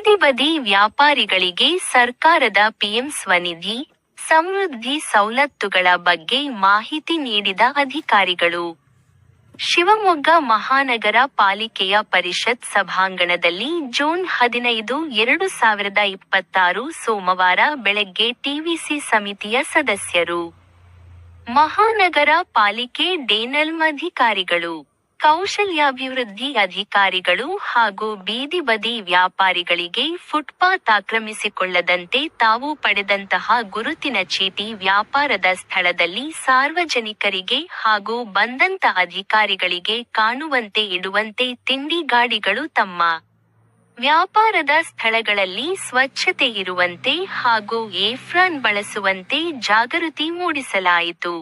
ಬೀದಿ ಬದಿ ವ್ಯಾಪಾರಿಗಳಿಗೆ ಸರ್ಕಾರದ ಪಿಎಂ ಸ್ವನಿಧಿ, ಸಮೃದ್ಧಿ ಸವಲತ್ತುಗಳ ಬಗ್ಗೆ ಮಾಹಿತಿ ನೀಡಿದ ಅಧಿಕಾರಿಗಳು. ಶಿವಮೊಗ್ಗ ಮಹಾನಗರ ಪಾಲಿಕೆಯ ಪರಿಷತ್ ಸಭಾಂಗಣದಲ್ಲಿ ಜೂನ್ 15, 2026 ಸೋಮವಾರ ಬೆಳಗ್ಗೆ ಟಿವಿಸಿ ಸಮಿತಿಯ ಸದಸ್ಯರು, ಮಹಾನಗರ ಪಾಲಿಕೆ ಡೆನಲ್ಮ್ ಅಧಿಕಾರಿಗಳು, ಕೌಶಲ್ಯಾಭಿವೃದ್ಧಿ ಅಧಿಕಾರಿಗಳು ಹಾಗೂ ಬೀದಿ ಬದಿ ವ್ಯಾಪಾರಿಗಳಿಗೆ ಫುಟ್ಪಾತ್ ಆಕ್ರಮಿಸಿಕೊಳ್ಳದಂತೆ ತಾವು ಪಡೆದಂತಹ ಗುರುತಿನ ಚೀಟಿ ವ್ಯಾಪಾರದ ಸ್ಥಳದಲ್ಲಿ ಸಾರ್ವಜನಿಕರಿಗೆ ಹಾಗೂ ಬಂದಂತ ಅಧಿಕಾರಿಗಳಿಗೆ ಕಾಣುವಂತೆ ಇಡುವಂತೆ ತಿಂಡಿ ಗಾಡಿಗಳು ತಮ್ಮ ವ್ಯಾಪಾರದ ಸ್ಥಳಗಳಲ್ಲಿ ಸ್ವಚ್ಛತೆ ಇರುವಂತೆ ಹಾಗೂ ಏಪ್ರಾನ್ ಬಳಸುವಂತೆ ಜಾಗೃತಿ ಮೂಡಿಸಲಾಯಿತು.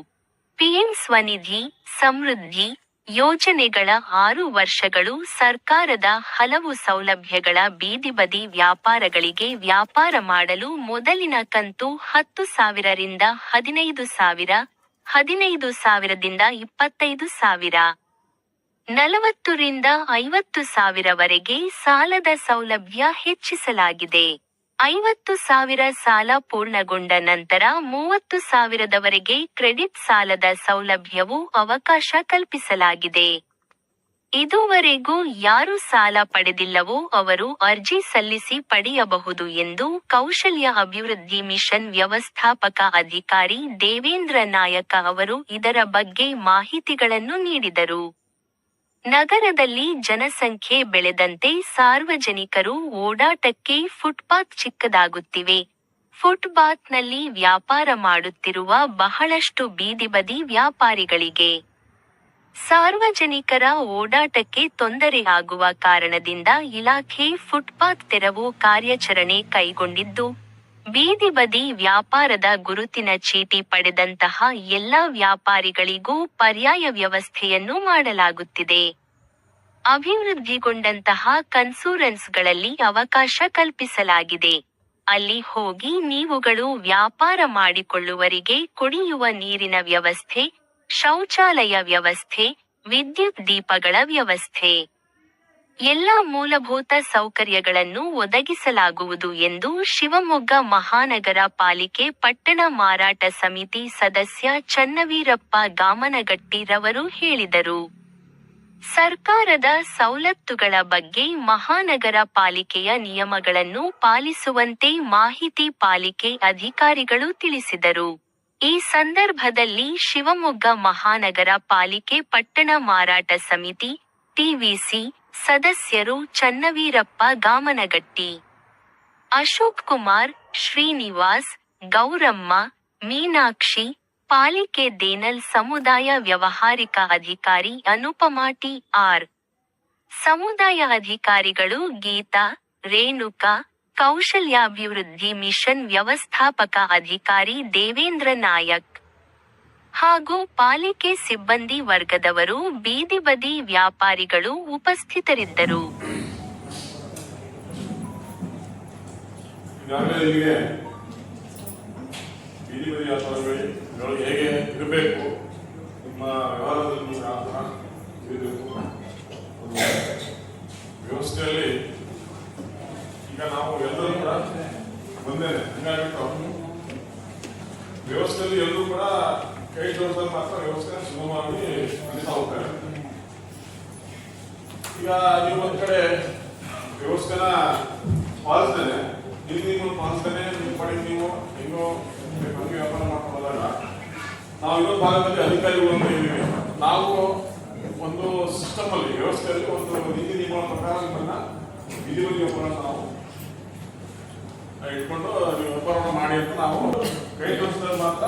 ಪಿಎಂ ಸ್ವನಿಧಿ, ಸಮೃದ್ಧಿ ಯೋಜನೆಗಳ 6 ವರ್ಷಗಳು ಸರ್ಕಾರದ ಹಲವು ಸೌಲಭ್ಯಗಳ ಬೀದಿ ಬದಿ ವ್ಯಾಪಾರಗಳಿಗೆ ವ್ಯಾಪಾರ ಮಾಡಲು ಮೊದಲಿನ ಕಂತು 10,000 ರಿಂದ 15,000, 15,000 ದಿಂದ 25,000, 40 ರಿಂದ 50,000 ವರೆಗೆ ಸಾಲದ ಸೌಲಭ್ಯ ಹೆಚ್ಚಿಸಲಾಗಿದೆ. 50,000 ಸಾಲ ಪೂರ್ಣಗೊಂಡ ನಂತರ 30,000 ವರೆಗೆ ಕ್ರೆಡಿಟ್ ಸಾಲದ ಸೌಲಭ್ಯವೂ ಅವಕಾಶ ಕಲ್ಪಿಸಲಾಗಿದೆ. ಇದುವರೆಗೂ ಯಾರು ಸಾಲ ಪಡೆದಿಲ್ಲವೋ ಅವರು ಅರ್ಜಿ ಸಲ್ಲಿಸಿ ಪಡೆಯಬಹುದು ಎಂದು ಕೌಶಲ್ಯ ಅಭಿವೃದ್ಧಿ ಮಿಷನ್ ವ್ಯವಸ್ಥಾಪಕ ಅಧಿಕಾರಿ ದೇವೇಂದ್ರ ನಾಯಕ ಅವರು ಇದರ ಬಗ್ಗೆ ಮಾಹಿತಿಗಳನ್ನು ನೀಡಿದರು. ನಗರದಲ್ಲಿ ಜನಸಂಖ್ಯೆ ಬೆಳೆದಂತೆ ಸಾರ್ವಜನಿಕರು ಓಡಾಟಕ್ಕೆ ಫುಟ್ಪಾತ್ ಚಿಕ್ಕದಾಗುತ್ತಿವೆ. ಫುಟ್ಪಾತ್ನಲ್ಲಿ ವ್ಯಾಪಾರ ಮಾಡುತ್ತಿರುವ ಬಹಳಷ್ಟು ಬೀದಿ ಬದಿ ವ್ಯಾಪಾರಿಗಳಿಗೆ ಸಾರ್ವಜನಿಕರ ಓಡಾಟಕ್ಕೆ ತೊಂದರೆ ಆಗುವ ಕಾರಣದಿಂದ ಇಲಾಖೆ ಫುಟ್ಪಾತ್ ತೆರವು ಕಾರ್ಯಾಚರಣೆ ಕೈಗೊಂಡಿದ್ದು, ಬೀದಿ ಬದಿ ವ್ಯಾಪಾರದ ಗುರುತಿನ ಚೀಟಿ ಪಡೆದಂತಹ ಎಲ್ಲಾ ವ್ಯಾಪಾರಿಗಳಿಗೂ ಪರ್ಯಾಯ ವ್ಯವಸ್ಥೆಯನ್ನು ಮಾಡಲಾಗುತ್ತಿದೆ. ಅಭಿವೃದ್ಧಿಗೊಂಡಂತಹ ಕನ್ಸೂರೆನ್ಸ್ಗಳಲ್ಲಿ ಅವಕಾಶ ಕಲ್ಪಿಸಲಾಗಿದೆ. ಅಲ್ಲಿ ಹೋಗಿ ನೀವುಗಳು ವ್ಯಾಪಾರ ಮಾಡಿಕೊಳ್ಳುವರಿಗೆ ಕುಡಿಯುವ ನೀರಿನ ವ್ಯವಸ್ಥೆ, ಶೌಚಾಲಯ ವ್ಯವಸ್ಥೆ, ವಿದ್ಯುತ್ ದೀಪಗಳ ವ್ಯವಸ್ಥೆ, ಎಲ್ಲ ಮೂಲಭೂತ ಸೌಕರ್ಯಗಳನ್ನು ಒದಗಿಸಲಾಗುವುದು ಎಂದು ಶಿವಮೊಗ್ಗ ಮಹಾನಗರ ಪಾಲಿಕೆ ಪಟ್ಟಣ ಮಾರಾಟ ಸಮಿತಿ ಸದಸ್ಯ ಚನ್ನವೀರಪ್ಪ ಗಾಮನಗಟ್ಟಿ ರವರು ಹೇಳಿದರು. ಸರ್ಕಾರದ ಸವಲತ್ತುಗಳ ಬಗ್ಗೆ ಮಹಾನಗರ ಪಾಲಿಕೆಯ ನಿಯಮಗಳನ್ನು ಪಾಲಿಸುವಂತೆ ಮಾಹಿತಿ ಪಾಲಿಕೆ ಅಧಿಕಾರಿಗಳು ತಿಳಿಸಿದರು. ಈ ಸಂದರ್ಭದಲ್ಲಿ ಶಿವಮೊಗ್ಗ ಮಹಾನಗರ ಪಾಲಿಕೆ ಪಟ್ಟಣ ಮಾರಾಟ ಸಮಿತಿ ಟಿವಿಸಿ ಸದಸ್ಯರು ಚನ್ನವೀರಪ್ಪ ಗಾಮನಗಟ್ಟಿ, ಅಶೋಕ್ ಕುಮಾರ್, ಶ್ರೀನಿವಾಸ್, ಗೌರಮ್ಮ, ಮೀನಾಕ್ಷಿ, ಪಾಲಿಕೆ ಡೆನಲ್ ಸಮುದಾಯ ವ್ಯವಹಾರಿಕ ಅಧಿಕಾರಿ ಅನುಪಮಾ ಟಿ.ಆರ್., ಸಮುದಾಯ ಅಧಿಕಾರಿಗಳು ಗೀತಾ, ರೇಣುಕಾ, ಕೌಶಲ್ಯಾಭಿವೃದ್ಧಿ ಮಿಷನ್ ವ್ಯವಸ್ಥಾಪಕ ಅಧಿಕಾರಿ ದೇವೇಂದ್ರ ನಾಯಕ್ ಹಾಗೂ ಪಾಲಿಕೆ ಸಿಬ್ಬಂದಿ ವರ್ಗದವರು ಬೀದಿ ಬದಿ ವ್ಯಾಪಾರಿಗಳು ಉಪಸ್ಥಿತರಿದ್ದರು. ಬೀದಿ ಬದಿ ವ್ಯಾಪಾರಿಗಳು ಹೇಗೆ ಇರಬೇಕು, ನಿಮ್ಮ ವ್ಯವಹಾರದಲ್ಲಿ ಯಾವ ಥರ ಇರಬೇಕು ವ್ಯವಸ್ಥೆಯಲ್ಲಿ ಈಗ ನಾವು ಎಲ್ಲರೂ ಕೂಡ ಬಂದೇನೆ ಹಂಗಾಗಿಟ್ಟು ವ್ಯವಸ್ಥೆಯಲ್ಲಿ ಎಲ್ಲರೂ ಕೂಡ ಕೈ ಜೋಡಿಸಲು ಮಾತ್ರ ವ್ಯವಸ್ಥೆ ಸುಗಮವಾಗಿ ನಡೀತಾ ಹೋಗ್ತಾರೆ. ಈಗ ನೀವು ಒಂದ್ ಕಡೆ ವ್ಯವಸ್ಥೆನ ಪಾಲಿಸ್ತೇನೆ, ನೀವು ಪಾಲಿಸ್ತೇನೆ, ನಿಮ್ಮ ಪಡೆಗೆ ನೀವು ಹೆಂಗೋ ನಮಗೆ ವ್ಯಾಪಾರ ಮಾಡ್ಕೊಂಡಾಗ ನಾವು ಇನ್ನೊಂದು ಭಾಗದಲ್ಲಿ ಅಧಿಕಾರಿಗಳು ಅಂತ ಇದ್ದೀವಿ. ನಾವು ಒಂದು ಸಿಸ್ಟಮ್ ಅಲ್ಲಿ ವ್ಯವಸ್ಥೆಯಲ್ಲಿ ಒಂದು ನೀತಿ ನಿಯಮಗಳ ಪ್ರಕಾರ ನಿಮ್ಮನ್ನ ಬೀದಿ ಬದಿ ವ್ಯಾಪಾರ ನಾವು ಇಟ್ಕೊಂಡು ನೀವು ವ್ಯಾಪಾರವನ್ನು ಮಾಡಿ ಅಂತ ನಾವು ಕೈ ಜೋಡಿಸಿದ್ರೆ ಮಾತ್ರ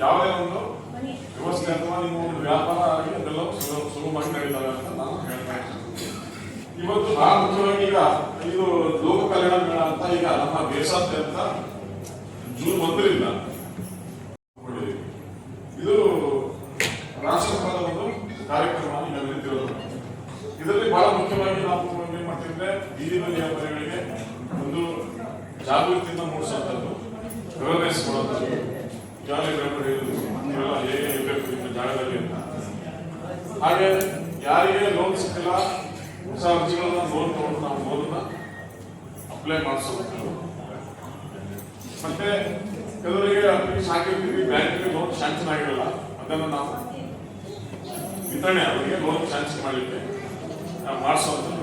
ಯಾವುದೇ ಒಂದು ವ್ಯವಸ್ಥೆ ಅಥವಾ ನಿಮ್ಮ ಒಂದು ವ್ಯಾಪಾರ ಆಗಿ ಅದೆಲ್ಲವೂ ಸುಲಭವಾಗಿ ನಡೀತವೆ ಅಂತ ನಾನು ಹೇಳ್ತಾ ಇದ್ದೀನಿ. ಇವತ್ತು ಬಹಳ ಮುಖ್ಯವಾಗಿ ಈಗ ಇದು ಲೋಕ ಕಲ್ಯಾಣ ಮೇಳ ಅಂತ ಈಗ ನಮ್ಮ ದೇಶಾದ್ಯಂತ ಜೂನ್ 1ರಿಂದ ಇದು ರಾಷ್ಟ್ರಮಟ್ಟದ ಒಂದು ಕಾರ್ಯಕ್ರಮ ಈಗ ನಡೀತಿರೋದು. ಇದರಲ್ಲಿ ಬಹಳ ಮುಖ್ಯವಾಗಿ ನಾವು ಏನ್ ಮಾಡ್ತಿದ್ರೆ ಬೀದಿ ಬದಿ ವ್ಯಾಪಾರಿಗಳಿಗೆ ಒಂದು ಜಾಗೃತಿಯಿಂದ ಮೂಡಿಸುವಂಥದ್ದು, ಅವೇರ್ನೆಸ್ ಕೊಡುವಂಥದ್ದು, ಈಗಾಗಲೇ ನೀವೆಲ್ಲ ಹೇಗೆ ಇರಬೇಕು ನಿಮ್ಮ ಜಾಗದಲ್ಲಿ ಅಂತ. ಹಾಗೆ ಯಾರಿಗೆ ಲೋನ್ ಸಿಕ್ಕಿಲ್ಲ ಹೊಸ ಅರ್ಜಿಗಳನ್ನ ಲೋನ್ ತಗೊಂಡು ನಾವು ಲೋನ್ನ ಅಪ್ಲೈ ಮಾಡಿಸೋದು. ಮತ್ತೆ ಕೆಲವರಿಗೆ ಅಪ್ಲಿಕೇಶನ್ ಹಾಕಿರ್ತೀವಿ, ಬ್ಯಾಂಕಿಗೆ ಲೋನ್ ಶಾಂಕ್ಷನ್ ಆಗಿರಲ್ಲ, ಅದನ್ನು ನಾವು ವಿತರಣೆ ಅವರಿಗೆ ಲೋನ್ ಶಾಂಕ್ಷನ್ ಮಾಡಲಿಕ್ಕೆ ಮಾಡಿಸೋದು.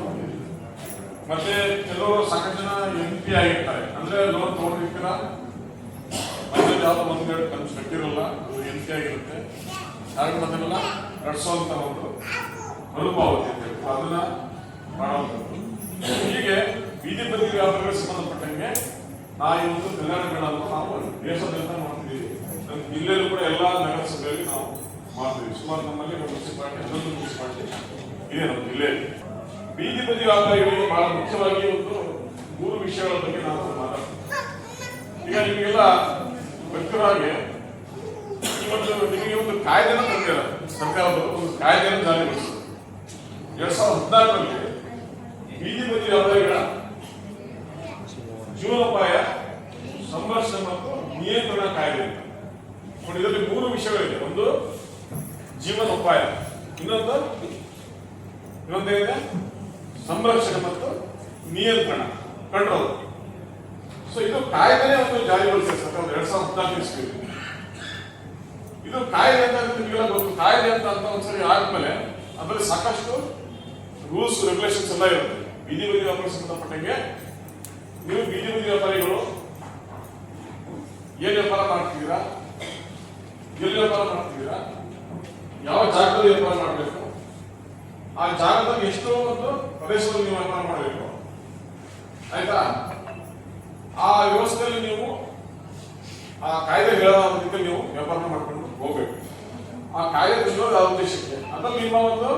ಮತ್ತೆ ಕೆಲವರು ಸಾಕಷ್ಟು ಜನ MP ಆಗಿರ್ತಾರೆ, ಅಂದ್ರೆ ಲೋನ್ ತಗೊಂಡಿರ್ತೀರ ಮತ್ತೆ ಯಾವ್ದೋ ಒಂದೆರಡು ಕನ್ಸು ಕಟ್ಟಿರಲ್ಲ, ಅದು MP ಆಗಿರುತ್ತೆ, ಹಾಗೆ ಅದನ್ನೆಲ್ಲ ನಡೆಸುವಂತ ಒಂದು ಅನುಭಾವತೆ ಅಂತ ಹೇಳ್ತಾರೆ, ಅದನ್ನ ಮಾಡುವಂಥದ್ದು. ಹೀಗೆ ಬೀದಿ ಬದಿ ವ್ಯಾಪಾರಗಳಿಗೆ ಸಂಬಂಧಪಟ್ಟಂಗೆ ನಾವು ಈ ಒಂದು ಕಲ್ಯಾಣಗಳನ್ನು ನಾವು ದೇಶಾದ್ಯಂತ ಮಾಡ್ತಿದ್ದೀವಿ. ನಮ್ಮ ಜಿಲ್ಲೆಯಲ್ಲೂ ಕೂಡ ಎಲ್ಲ ನಗರಸಭೆಯಲ್ಲಿ ನಾವು ಮಾಡ್ತೀವಿ. ಸುಮಾರು ನಮ್ಮಲ್ಲಿ ಮುನ್ಸಿಪಾಲಿಟಿ 11 ಮುನ್ಸಿಪಾಲಿಟಿ ಇದೆ ನಮ್ಮ ಜಿಲ್ಲೆಯಲ್ಲಿ. ಬೀದಿ ಬದಿ ವ್ಯಾಪಾರಿಗಳಿಗೆ ಬಹಳ ಮುಖ್ಯವಾಗಿ ಒಂದು 3 ವಿಷಯಗಳ ಬಗ್ಗೆ ನಾವು ಮಾತಾಡ್ತೀವಿ. ಈಗ ನಿಮಗೆಲ್ಲ ಗೊತ್ತಿರೋ ಹಾಗೆ ನಿಮಗೆ ಒಂದು ಕಾಯ್ದೆನ ತಂದಿರ ಸರ್ಕಾರದವರು, ಒಂದು ಕಾಯ್ದೆಯನ್ನು ಜಾರಿಗೊಳಿಸಿದ್ರು 2014ರಲ್ಲಿ. ಬೀದಿ ಬದಿ ವ್ಯಾಪಾರಿಗಳ ಜೀವನೋಪಾಯ ಸಂರಕ್ಷಣೆ ಮತ್ತು ನಿಯಂತ್ರಣ ಕಾಯ್ದೆ ಅಂತ. ಇದರಲ್ಲಿ 3 ವಿಷಯಗಳಿದೆ. ಒಂದು ಜೀವನೋಪಾಯ, ಇನ್ನೊಂದೇನಿದೆ ಸಂರಕ್ಷಣೆ ಮತ್ತು ನಿಯಂತ್ರಣ, ಕಂಟ್ರೋಲ್. ಸೊ ಇದು ಕಾಯ್ದೆನೇ ಒಂದು ಜಾರಿಗೊಳಿಸಿದೆ ಸರ್ಕಾರ 2014 ಇಸ್ವಿಯಲ್ಲಿ. ಇದು ಕಾಯ್ದೆ ಅಂತ ನಿಮಗೆಲ್ಲ ಗೊತ್ತು. ಕಾಯ್ದೆ ಅಂತ ಒಂದ್ಸರಿ ಆದ್ಮೇಲೆ ಅದರಲ್ಲಿ ಸಾಕಷ್ಟು ರೂಲ್ಸ್ ರೆಗ್ಯುಲೇಷನ್ಸ್ ಎಲ್ಲ ಇರುತ್ತೆ. ಬೀದಿ ಬದಿ ವ್ಯಾಪಾರ ಸಂಬಂಧಪಟ್ಟಂಗೆ ನೀವು ಬೀದಿ ಬದಿ ವ್ಯಾಪಾರಿಗಳು ಏನ್ ವ್ಯಾಪಾರ ಮಾಡ್ತಿದ್ದೀರಾ, ಎಲ್ಲಿ ವ್ಯಾಪಾರ ಮಾಡ್ತಿದ್ದೀರಾ, ಯಾವ ಜಾಗದಲ್ಲಿ ವ್ಯಾಪಾರ ಮಾಡಬೇಕು, ಆ ಜಾಗದಲ್ಲಿ ಎಷ್ಟು ಒಂದು ಪ್ರದೇಶದಲ್ಲಿ ನೀವು ವ್ಯಾಪಾರ ಮಾಡಬೇಕು, ಆಯ್ತಾ? ಆ ವ್ಯವಸ್ಥೆಯಲ್ಲಿ ನೀವು ಆ ಕಾಯ್ದೆ ಹೇಳೋ ರೀತಿಯಲ್ಲಿ ನೀವು ವ್ಯಾಪಾರ ಮಾಡ್ಕೊಂಡು ಹೋಗ್ಬೇಕು. ಆ ಕಾಯ್ದೆ ತಂದಿರೋದು ಆ ಉದ್ದೇಶಕ್ಕೆ. ಅದ್ರಲ್ಲಿ ನಿಮ್ಮ ಒಂದು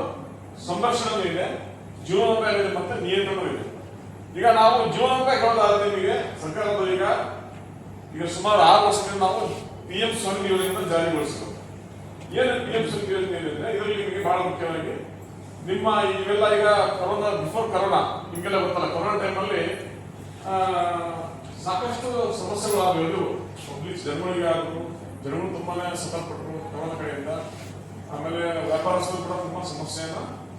ಸಂರಕ್ಷಣೆ ಇದೆ, ಜೀವನೋಪಾಯ ಇದೆ, ಮತ್ತೆ ನಿಯಂತ್ರಣ ಇದೆ. ಈಗ ನಾವು ಜೀವನೋಪಾಯ ಹೇಳೋದಾದ್ರೆ ನಿಮಗೆ ಸರ್ಕಾರದ ಈಗ ಸುಮಾರು 6 ವರ್ಷದಿಂದ ನಾವು PM ಸ್ವನಿಧಿ ಯೋಜನೆಯನ್ನು ಜಾರಿಗೊಳಿಸಿದ್ರು. ಏನು PM ಸ್ವನಿಧಿ ಯೋಜನೆ ಅಂದ್ರೆ ಇದರಲ್ಲಿ ನಿಮಗೆ ಬಹಳ ಮುಖ್ಯವಾಗಿ ನಿಮ್ಮ ಇವೆಲ್ಲ ಈಗ ಕೊರೋನಾ, ಬಿಫೋರ್ ಕೊರೋನಾ ನಿಮಗೆಲ್ಲ ಗೊತ್ತಲ್ಲ, ಕೊರೋನಾ ಟೈಮಲ್ಲಿ ಸಾಕಷ್ಟು ಸಮಸ್ಯೆಗಳು ಪಬ್ಲಿಕ್ ಜನಗಳು ತುಂಬಾನೇ ಸತರ್ಪಟ್ಟರು ಕೊರೋನಾ ಕಡೆಯಿಂದ. ಆಮೇಲೆ ವ್ಯಾಪಾರಸ್ಥರು ಕೂಡ ತುಂಬಾ ಸಮಸ್ಯೆಯನ್ನ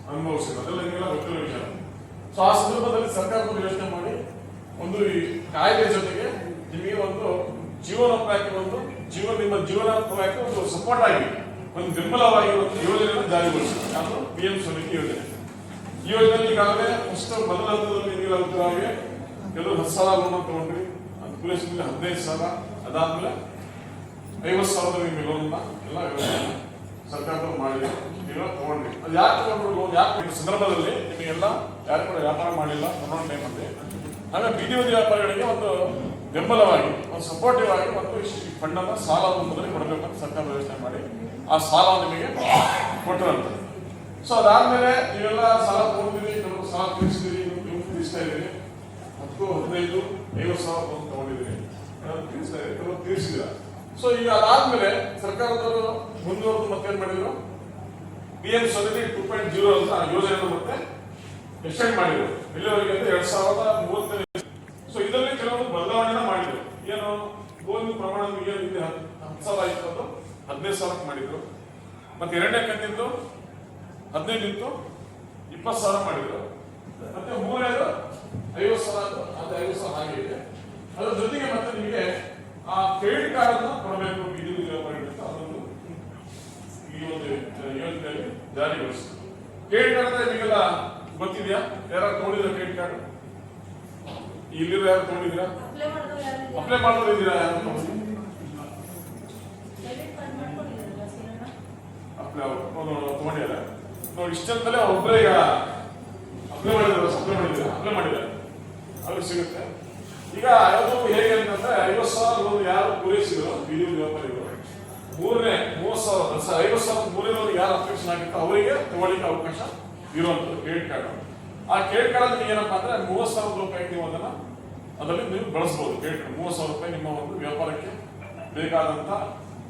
ಅನುಭವಿಸಿದ್ರು, ಅದೆಲ್ಲ ನಿಮಗೆಲ್ಲ ಗೊತ್ತಿರೋ ವಿಚಾರ. ಸೊ ಆ ಸಂದರ್ಭದಲ್ಲಿ ಸರ್ಕಾರದವರು ಯೋಚನೆ ಮಾಡಿ ಒಂದು ಈ ಕಾಯ್ದೆ ಜೊತೆಗೆ ನಿಮಗೆ ಒಂದು ಜೀವನೋಪಾಯಕ್ಕೆ ನಿಮ್ಮ ಜೀವನೋಪಾಯಕ್ಕೆ ಒಂದು ಸಪೋರ್ಟ್ ಆಗಿ ಒಂದು ಬೆಂಬಲವಾಗಿ ಒಂದು ಯೋಜನೆಯನ್ನು ಜಾರಿಗೊಳಿಸಿದ್ರು. ಅದು PM ಸ್ವನಿಧಿ ಯೋಜನೆ. ಈ ಯೋಜನೆಯಲ್ಲಿ ಈಗಾಗಲೇ ಮೊದಲ ಹಂತದಲ್ಲಿ ನೀಡಲಾಗುತ್ತಿರುವಾಗೆ ಕೆಲವರು 10,000 ಲೋನ್ ತಗೊಂಡ್ರಿ, ಅನುಕೂಲಿಸಿದ್ರೆ 15,000, ಅದಾದ್ಮೇಲೆ 50,000 ನಿಮಗೆ ಲೋನ್ ಎಲ್ಲ ಸರ್ಕಾರದವರು ಮಾಡಿದ್ರು, ನೀವೆಲ್ಲ ತಗೊಂಡ್ರಿ. ಅದು ಯಾಕೆ ತಗೊಂಡ್ರು ಲೋನ್? ಯಾಕೆ ಸಂದರ್ಭದಲ್ಲಿ ನಿಮಗೆಲ್ಲ ಯಾರು ಕೂಡ ವ್ಯಾಪಾರ ಮಾಡಿಲ್ಲ ಕೊರೋನಾ ಟೈಮಲ್ಲಿ. ಆಮೇಲೆ ಬೀದಿ ಬದಿ ವ್ಯಾಪಾರಿಗಳಿಗೆ ಒಂದು ಬೆಂಬಲವಾಗಿ, ಒಂದು ಸಪೋರ್ಟಿವ್ ಆಗಿ ಒಂದು ಫಂಡನ್ನು ಸಾಲ ರೂಪದಲ್ಲಿ ಕೊಡಬೇಕಂತ ಸರ್ಕಾರ ಯೋಚನೆ ಮಾಡಿ ಆ ಸಾಲ ನಿಮಗೆ ಕೊಟ್ಟಿರಂತೆ. ಸೊ ಅದಾದ್ಮೇಲೆ ನೀವೆಲ್ಲ ಸಾಲ ತಗೊಂಡಿದ್ದೀರಿ, ಕೆಲವು ಸಾಲ ತೀರಿಸಿದಿರಿ, ನೀವು ತೀರಿಸ್ತಾ ಇದ್ದೀರಿ. 10, 15, 50,000 ಲೋನ್ ತಗೊಂಡಿದ್ದೀರಿ, ತೀರಿಸ್ತಾ ಇದ್ದೀರಿ, ಕೆಲವು ತೀರಿಸಿದಿರ. ಸೊ ಈಗ ಅದಾದ್ಮೇಲೆ ಸರ್ಕಾರದವರು ಮುಂದುವರೆದು ಮತ್ತೇನ್ ಮಾಡಿದ್ರು, PM ಸ್ವನಿಧಿ 2.0 ಅಂತ ಯೋಜನೆಯನ್ನು ಮತ್ತೆ ಎಕ್ಸ್ಟೆಂಡ್ ಮಾಡಿದ್ರು. ಎಲ್ಲಿವರೆಗೆ ಅಂದ್ರೆ 2030. ಸೊ ಇದರಲ್ಲಿ ಕೆಲವೊಂದು ಬದಲಾವಣೆನ ಮಾಡಿದ್ರು. ಏನು ಲೋನ್ ಪ್ರಮಾಣ ನಿಮಗೆ 10,000 ಇತ್ತು, 15,000 ಮಾಡಿದ್ರು. ಮತ್ತೆ 2ನೇ ಕಂತಿದ್ದು 15 ಇತ್ತು, 20,000 ಮಾಡಿದ್ರು. ಮತ್ತೆ 3ನೇದು 50,000, ಅದು 50,000 ಹಾಗೆ ಇದೆ. ಅದರ ಜೊತೆಗೆ ಮತ್ತೆ ನಿಮಗೆ ಆ ಕ್ರೆಡಿಟ್ ಕಾರ್ಡ್ ಅನ್ನು ಕೊಡಬೇಕು ಬೀದಿ ಬದಿ ವ್ಯಾಪಾರಿಗಳಿಗೆ. ಅದೊಂದು ಈ ಒಂದು ಯೋಜನೆಯಲ್ಲಿ ಜಾರಿಗೊಳಿಸಿದ್ರು. ಕ್ರೆಡಿಟ್ ಕಾರ್ಡ್ ಅಂದ್ರೆ ನಿಮಗೆಲ್ಲ ಗೊತ್ತಿದೆಯಾ? ಯಾರು ತಗೊಂಡಿದ್ರ ಕ್ರೆಡಿಟ್ ಕಾರ್ಡ್? ಇಲ್ಲಿರೋ ಯಾರು ತಗೊಂಡಿದ್ದೀರಾ? ಅಪ್ಲೈ ಮಾಡ್ಕೊಂಡಿದ್ದೀರಾ? ಯಾರು ತಗೊಂಡಿದ್ದಾರೆ ನೋಡಿ. ಇಷ್ಟಂತಲೇ ಒಬ್ಬರೇ ಈಗ ಅಪ್ಲೈ ಮಾಡಿದ್ದಾರೆ, ಅವ್ರಿಗೆ ಸಿಗುತ್ತೆ. ಈಗ ಅದು ಹೇಗೆ ಅಂತಂದ್ರೆ 50,000 ಲೋನ್ ಯಾರು ಪೂರೈಸಿದ್ರು ಬೀದಿ ಬದಿ ವ್ಯಾಪಾರಿಗಳು, 50,000 ಮೂರನೇ ಯಾರು ಅಪ್ಲಿಕೇಶನ್ ಆಗಿತ್ತು ಅವರಿಗೆ ತಗೊಳ್ಳಿಕ್ಕೆ ಅವಕಾಶ ಇರುವಂತದ್ದು ಕ್ರೆಡಿಟ್ ಕಾರ್ಡ್. ಆ ಕ್ರೆಡಿಟ್ ಕಾರ್ಡ್ ಅಲ್ಲಿ ಏನಪ್ಪಾ ಅಂದ್ರೆ 30,000 ರೂಪಾಯಿ ನೀವು ಅದರಲ್ಲಿ ನೀವು ಬಳಸಬಹುದು. ಕ್ರೆಡಿಟ್ ಕಾರ್ಡ್ 30,000 ರೂಪಾಯಿ ನಿಮ್ಮ ಒಂದು ವ್ಯಾಪಾರಕ್ಕೆ ಬೇಕಾದಂತ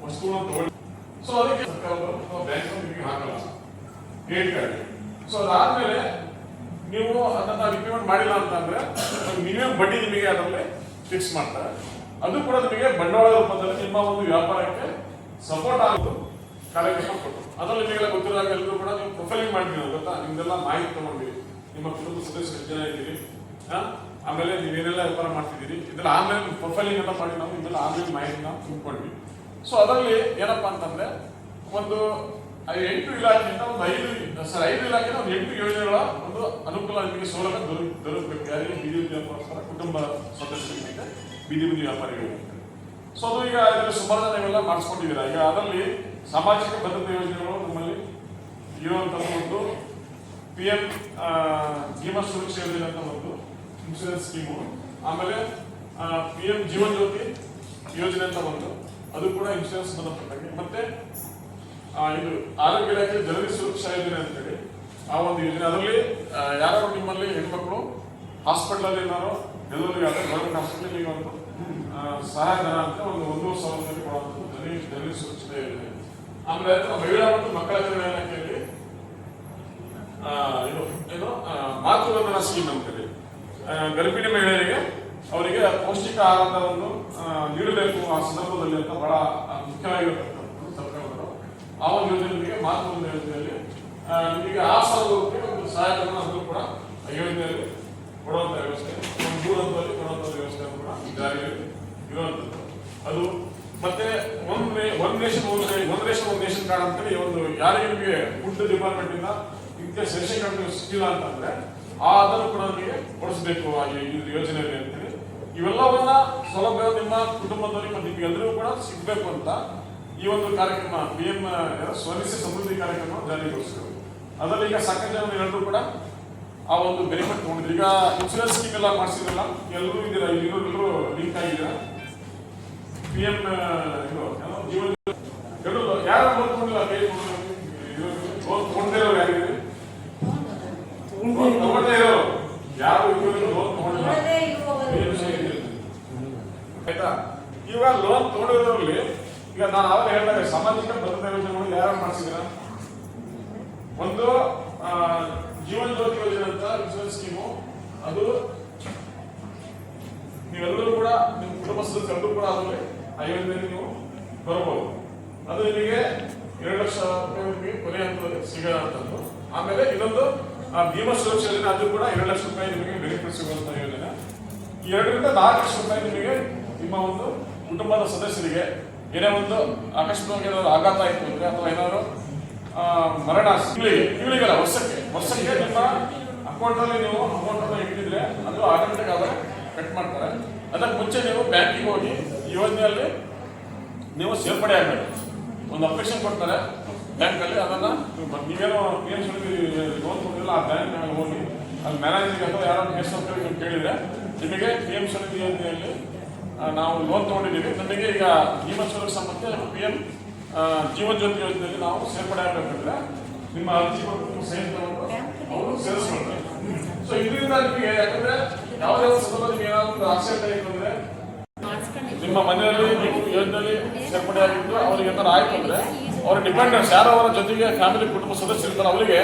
ವಸ್ತುಗಳನ್ನು ತಗೊಳ್ಳಿ. ಸೊ ಅದಕ್ಕೆ ಸರ್ಕಾರದವರು ಬ್ಯಾಂಕ್ ನಿಮಗೆ ಹಾಕಲ್ಲ ಕ್ರೆಡಿಟ್ ಕಾರ್ಡ್. ಸೊ ಅದಾದ್ಮೇಲೆ ನೀವು ಅದನ್ನ ರಿಪೇಮೆಂಟ್ ಮಾಡಿಲ್ಲ ಅಂತಂದ್ರೆ ಮಿನಿಮಮ್ ಬಡ್ಡಿ ನಿಮಗೆ ಅದರಲ್ಲಿ ಫಿಕ್ಸ್ ಮಾಡ್ತಾರೆ. ಅದು ಕೂಡ ನಿಮಗೆ ಬಂಡವಾಳ ರೂಪದಲ್ಲಿ ನಿಮ್ಮ ಒಂದು ವ್ಯಾಪಾರಕ್ಕೆ ಸಪೋರ್ಟ್ ಆಗೋದು ಕಾರ್ಯಕ್ರಮ ಕೊಟ್ಟು. ಅದರಲ್ಲಿ ನಿಮಗೆಲ್ಲ ಗೊತ್ತಿರೋ ಎಲ್ಲರೂ ಕೂಡ ನೀವು ಪ್ರೊಫೈಲಿಂಗ್ ಮಾಡಿದ್ದೀವಿ ಗೊತ್ತಾ, ನಿಮ್ದೆಲ್ಲ ಮಾಹಿತಿ ತಗೊಂಡ್ರಿ, ನಿಮ್ಮ ಕುಟುಂಬ ಸದಸ್ಯರು ಎಷ್ಟು ಜನ ಇದ್ದೀರಿ, ಆಮೇಲೆ ನೀವೇನೆಲ್ಲ ವ್ಯಾಪಾರ ಮಾಡ್ತಿದ್ದೀರಿ ಇದೆಲ್ಲ ಆನ್ಲೈನ್ ಪ್ರೊಫೈಲಿಂಗ್ ಎಲ್ಲ ಮಾಡಿ ನಾವು ಇದೆಲ್ಲ ಆನ್ಲೈನ್ ಮಾಹಿತಿ ನಾವು ತುಂಬಿಕೊಂಡ್ವಿ. ಸೊ ಅದರಲ್ಲಿ ಏನಪ್ಪಾ ಅಂತಂದ್ರೆ ಒಂದು 8 ಇಲಾಖೆಯಿಂದ ಒಂದು 5 ಇಲಾಖೆಯಿಂದ ಒಂದು 8 ಯೋಜನೆಗಳ ಒಂದು ಅನುಕೂಲ ನಿಮಗೆ ಸೌಲಭ್ಯ ದೊರಕಬೇಕು. ಯಾರಿಗೆ ಬೀದಿ ವ್ಯಾಪಾರಸ್ಥರ ಕುಟುಂಬ ಸದಸ್ಯರಿಗೆ ಬೀದಿ ವ್ಯಾಪಾರಿಗಳಿಗೆ. ಸೊ ಅದು ಈಗ ಇದರಲ್ಲಿ ಸುಮಾರು ಜನ ಇವೆಲ್ಲ ಮಾಡಿಸ್ಕೊಂಡಿದ್ದೀರಾ. ಈಗ ಅದರಲ್ಲಿ ಸಾಮಾಜಿಕ ಭದ್ರತಾ ಯೋಜನೆಗಳು ನಮ್ಮಲ್ಲಿ ಇರುವಂತಹ ಒಂದು PM ಜೀವನ ಸುರಕ್ಷಾ ಯೋಜನೆ ಅಂತ ಒಂದು ಇನ್ಶೂರೆನ್ಸ್ ಸ್ಕೀಮು, ಆಮೇಲೆ PM ಜೀವನ್ ಜ್ಯೋತಿ ಯೋಜನೆ ಅಂತ ಒಂದು ಅದು ಕೂಡ ಇನ್ಶೂರೆನ್ಸ್ ಸಂಬಂಧಪಟ್ಟಂಗೆ, ಮತ್ತೆ ಇದು ಆರೋಗ್ಯ ಇಲಾಖೆ ಜನರಿ ಸುರಕ್ಷಾ ಯೋಜನೆ ಅಂತೇಳಿ ಆ ಒಂದು ಯೋಜನೆ. ಅದರಲ್ಲಿ ಯಾರು ನಿಮ್ಮಲ್ಲಿ ಹೆಣ್ಮಕ್ಳು ಹಾಸ್ಪಿಟಲ್ ಅಲ್ಲಿ ಏನಾರು ಡೆಲಿವರಿ ಆದ್ರೆ ಗೌರ್ಮೆಂಟ್ ಹಾಸ್ಪಿಟಲ್ ಈಗ ಒಂದು ಸಹಾಯಧನ ಅಂತ ಒಂದು 1,000 ಕೊಡುವಂಥದ್ದು ಜನರಿ ಸುರಕ್ಷತಾ ಯೋಜನೆ. ಆಮೇಲೆ ಮಹಿಳಾ ಮತ್ತು ಮಕ್ಕಳ ಕಲ್ಯಾಣ ಇಲಾಖೆಯಲ್ಲಿ ಇದು ಏನು ಮಾತೃವಂದನಾ ಸ್ಕೀಮ್ ಅಂತೇಳಿ ಗರ್ಭಿಣಿ ಮಹಿಳೆಯರಿಗೆ ಅವರಿಗೆ ಪೌಷ್ಟಿಕ ಆಹಾರದ ಒಂದು ನೀಡಬೇಕು ಆ ಸಂದರ್ಭದಲ್ಲಿ ಅಂತ ಬಹಳ ಮುಖ್ಯವಾಗಿರತಕ್ಕಂಥದ್ದು ಸರ್ಕಾರಗಳು ಆ ಒಂದು ಯೋಜನೆಗೆ ಮಾತೃವಂದನಾ ಯೋಜನೆಯಲ್ಲಿ ನಿಮಗೆ 6,000 ರೂಪಾಯಿ ಒಂದು ಸಹಾಯಧನ ಅದನ್ನು ಕೂಡ ಯೋಜನೆಯಲ್ಲಿ ಕೊಡುವಂತ ವ್ಯವಸ್ಥೆ, ಒಂದು 3 ಹಂತದಲ್ಲಿ ಕೊಡುವಂತ ವ್ಯವಸ್ಥೆ ಕೂಡ ಜಾರಿಯಲ್ಲಿ ಇರುವಂತದ್ದು. ಅದು ಮತ್ತೆ ಒನ್ ನೇಷನ್ ಕಾರ್ಡ್ ಅಂತೇಳಿ ಒಂದು ಯಾರಿಗೆ ನಿಮಗೆ ಫುಡ್ ಡಿಪಾರ್ಟ್ಮೆಂಟ್ ಇಂದ ಇಂಥ ರೇಷನ್ ಕಾರ್ಡ್ ಸಿಕ್ಕಿಲ್ಲ ಅಂತಂದ್ರೆ ಅದನ್ನು ಕೂಡ ನಿಮಗೆ ಕೊಡಿಸಬೇಕು ಆ ಯೋಜನೆಯಲ್ಲಿ ಅಂತೇಳಿ. ಇವೆಲ್ಲವನ್ನ ಸೌಲಭ್ಯ ನಿಮ್ಮ ಕುಟುಂಬದವರಿಗೆ ಮತ್ತು ನಿಮಗೆ ಎಲ್ಲರಿಗೂ ಕೂಡ ಸಿಗಬೇಕು ಅಂತ ಈ ಒಂದು ಕಾರ್ಯಕ್ರಮ PM ಸ್ವದೇಶಿ ಸಮೃದ್ಧಿ ಕಾರ್ಯಕ್ರಮ ಜಾರಿಗೊಳಿಸಿದರು. ಅದರಲ್ಲಿ ಈಗ ಸಾಕಷ್ಟು ಜನ ಎಲ್ಲರೂ ಕೂಡ ಆ ಒಂದು ಬೆನಿಫಿಟ್ ತಗೊಂಡಿದ್ರು. ಈಗ ಇನ್ಶೂರೆನ್ಸ್ ಸ್ಕೀಮ್ ಎಲ್ಲ ಮಾಡಿಸಿದ್ರಲ್ಲ, ಎಲ್ಲರೂ ಇದ್ದೀರಾ, ಎಲ್ಲರೂ ಲಿಂಕ್ ಆಗಿದ್ದೀರಾ. PM ಜೀವನ ಎಲ್ಲರೂ ಯಾರು ನೋಡ್ಕೊಂಡಿಲ್ಲ, ಕೈ ಲೋನ್ ತಗೊಂಡಿರೋರು ಯಾರಿದ್ದೀರಿ? ತಗೊಂಡೇ ಇರೋರು ಯಾರು ಲೋನ್ ತಗೊಂಡಿಲ್ಲ ಆಯ್ತಾ. ಇವಾಗ ಲೋನ್ ತಗೊಂಡಿರೋದ್ರಲ್ಲಿ ಈಗ ನಾನು ಅವಾಗ ಹೇಳಿದಾಗ ಸಾಮಾಜಿಕ ಭದ್ರತಾ ಯೋಜನೆಗಳು ಯಾರು ಮಾಡಿಸಿದ್ರ, ಒಂದು ಜೀವನ್ ಜ್ಯೋತಿ ಯೋಜನೆ ಅಂತ ಇನ್ಶೂರೆನ್ಸ್ ಸ್ಕೀಮು, ಅದು ನೀವೆಲ್ಲರೂ ಕೂಡ ನಿಮ್ಮ ಕುಟುಂಬ ಸದಸ್ಯರೆಲ್ಲರೂ ಕೂಡ ಅದರಲ್ಲಿ ಆ ಯೋಜನೆಯಲ್ಲಿ ನೀವು ಬರಬಹುದು. ಅದು ನಿಮಗೆ 2 ಲಕ್ಷ ರೂಪಾಯಿ ನಿಮಗೆ ಕೊನೆ ಹಂತದಲ್ಲಿ ಸಿಗೋಂಥದ್ದು. ಆಮೇಲೆ ಇನ್ನೊಂದು ಭೀಮಾ ಸುರಕ್ಷಾ ಯೋಜನೆ, ಅದು ಕೂಡ 2 ಲಕ್ಷ ರೂಪಾಯಿ ನಿಮಗೆ ಬೆನಿಫಿಟ್ ಸಿಗುವಂತಹ ಯೋಜನೆ. ಈ 2 ರಿಂದ 4 ಲಕ್ಷ ರೂಪಾಯಿ ನಿಮಗೆ ನಿಮ್ಮ ಒಂದು ಕುಟುಂಬದ ಸದಸ್ಯರಿಗೆ ಏನೇ ಒಂದು ಅಕಸ್ಮಾತ್ ಏನಾದ್ರು ಆಘಾತ ಆಯ್ತು ಅಂದ್ರೆ ಅಥವಾ ಏನಾದ್ರು ಮರಣ ತಿಂಗಳಿಗೆಲ್ಲ ವರ್ಷಕ್ಕೆ ನಿಮ್ಮ ಅಕೌಂಟ್ ಅಲ್ಲಿ ನೀವು ಅಮೌಂಟ್ ಅನ್ನು ಇಟ್ಟಿದ್ರೆ ಅದು ಆಟೋಮೆಟಿಕ್ ಆಗಿ ಕಟ್ ಮಾಡ್ತಾರೆ. ಅದಕ್ಕೆ ಮುಂಚೆ ನೀವು ಬ್ಯಾಂಕಿಗೆ ಹೋಗಿ ಈ ಯೋಜನೆಯಲ್ಲಿ ನೀವು ಸೇರ್ಪಡೆ ಆಗಬೇಕು. ಒಂದು ಅಪ್ಲಿಕೇಶನ್ ಕೊಡ್ತಾರೆ ಬ್ಯಾಂಕ್ ಅಲ್ಲಿ, ಅದನ್ನ ನೀವೇನೋ PM ಲೋನ್ ಕೊಟ್ಟಿಲ್ಲ ಆ ಬ್ಯಾಂಕ್ ಹೋಗಿ ಅಲ್ಲಿ ಮ್ಯಾನೇಜರ್ಗೆ ಅಥವಾ ಯಾರೋ ನೀವು ಕೇಳಿದ್ರೆ ನಿಮಗೆ PM ಸ್ವನಿಧಿ ಯೋಜನೆಯಲ್ಲಿ ನಾವು ಲೋನ್ ತಗೊಂಡಿದ್ದೀವಿ, ನಮಗೆ ಈಗ ಜೀವನ ಸುರಕ್ಷಾ ಮತ್ತೆ PM ಜೀವನ್ ಜ್ಯೋತಿ ಯೋಜನೆಯಲ್ಲಿ ನಾವು ಸೇರ್ಪಡೆ ಆಗಬೇಕಂದ್ರೆ ನಿಮ್ಮ ಅರ್ಜಿ ಕೊಟ್ಟು ಸೈನ್ ತಗೊಂಡು ಅವರು ಸೇರಿಸ್ಕೊಳ್ತಾರೆ. ಸೊ ಇದರಿಂದ ನಿಮಗೆ ಯಾಕಂದ್ರೆ ಯಾವುದೇ ಒಂದು ಸಂದರ್ಭದಲ್ಲಿ ಏನಾದ್ರು ಆಕ್ಸಿಡೆಂಟ್ ಆಯಿತು ಅಂದ್ರೆ ನಿಮ್ಮ ಮನೆಯಲ್ಲಿ ನೀವು ಯೋಜನೆಯಲ್ಲಿ ಸೇರ್ಪಡೆ ಆಗಿದ್ದು ಅವರಿಗೆ ಏನಾದ್ರು ಆಯ್ತು ಅಂದ್ರೆ ಅವ್ರ ಡಿಪೆಂಡೆನ್ಸ್ ಯಾರೋ ಅವರ ಜೊತೆಗೆ ಫ್ಯಾಮಿಲಿ ಕುಟುಂಬ ಸದಸ್ಯರು ಇರ್ತಾರೆ, ಅವರಿಗೆ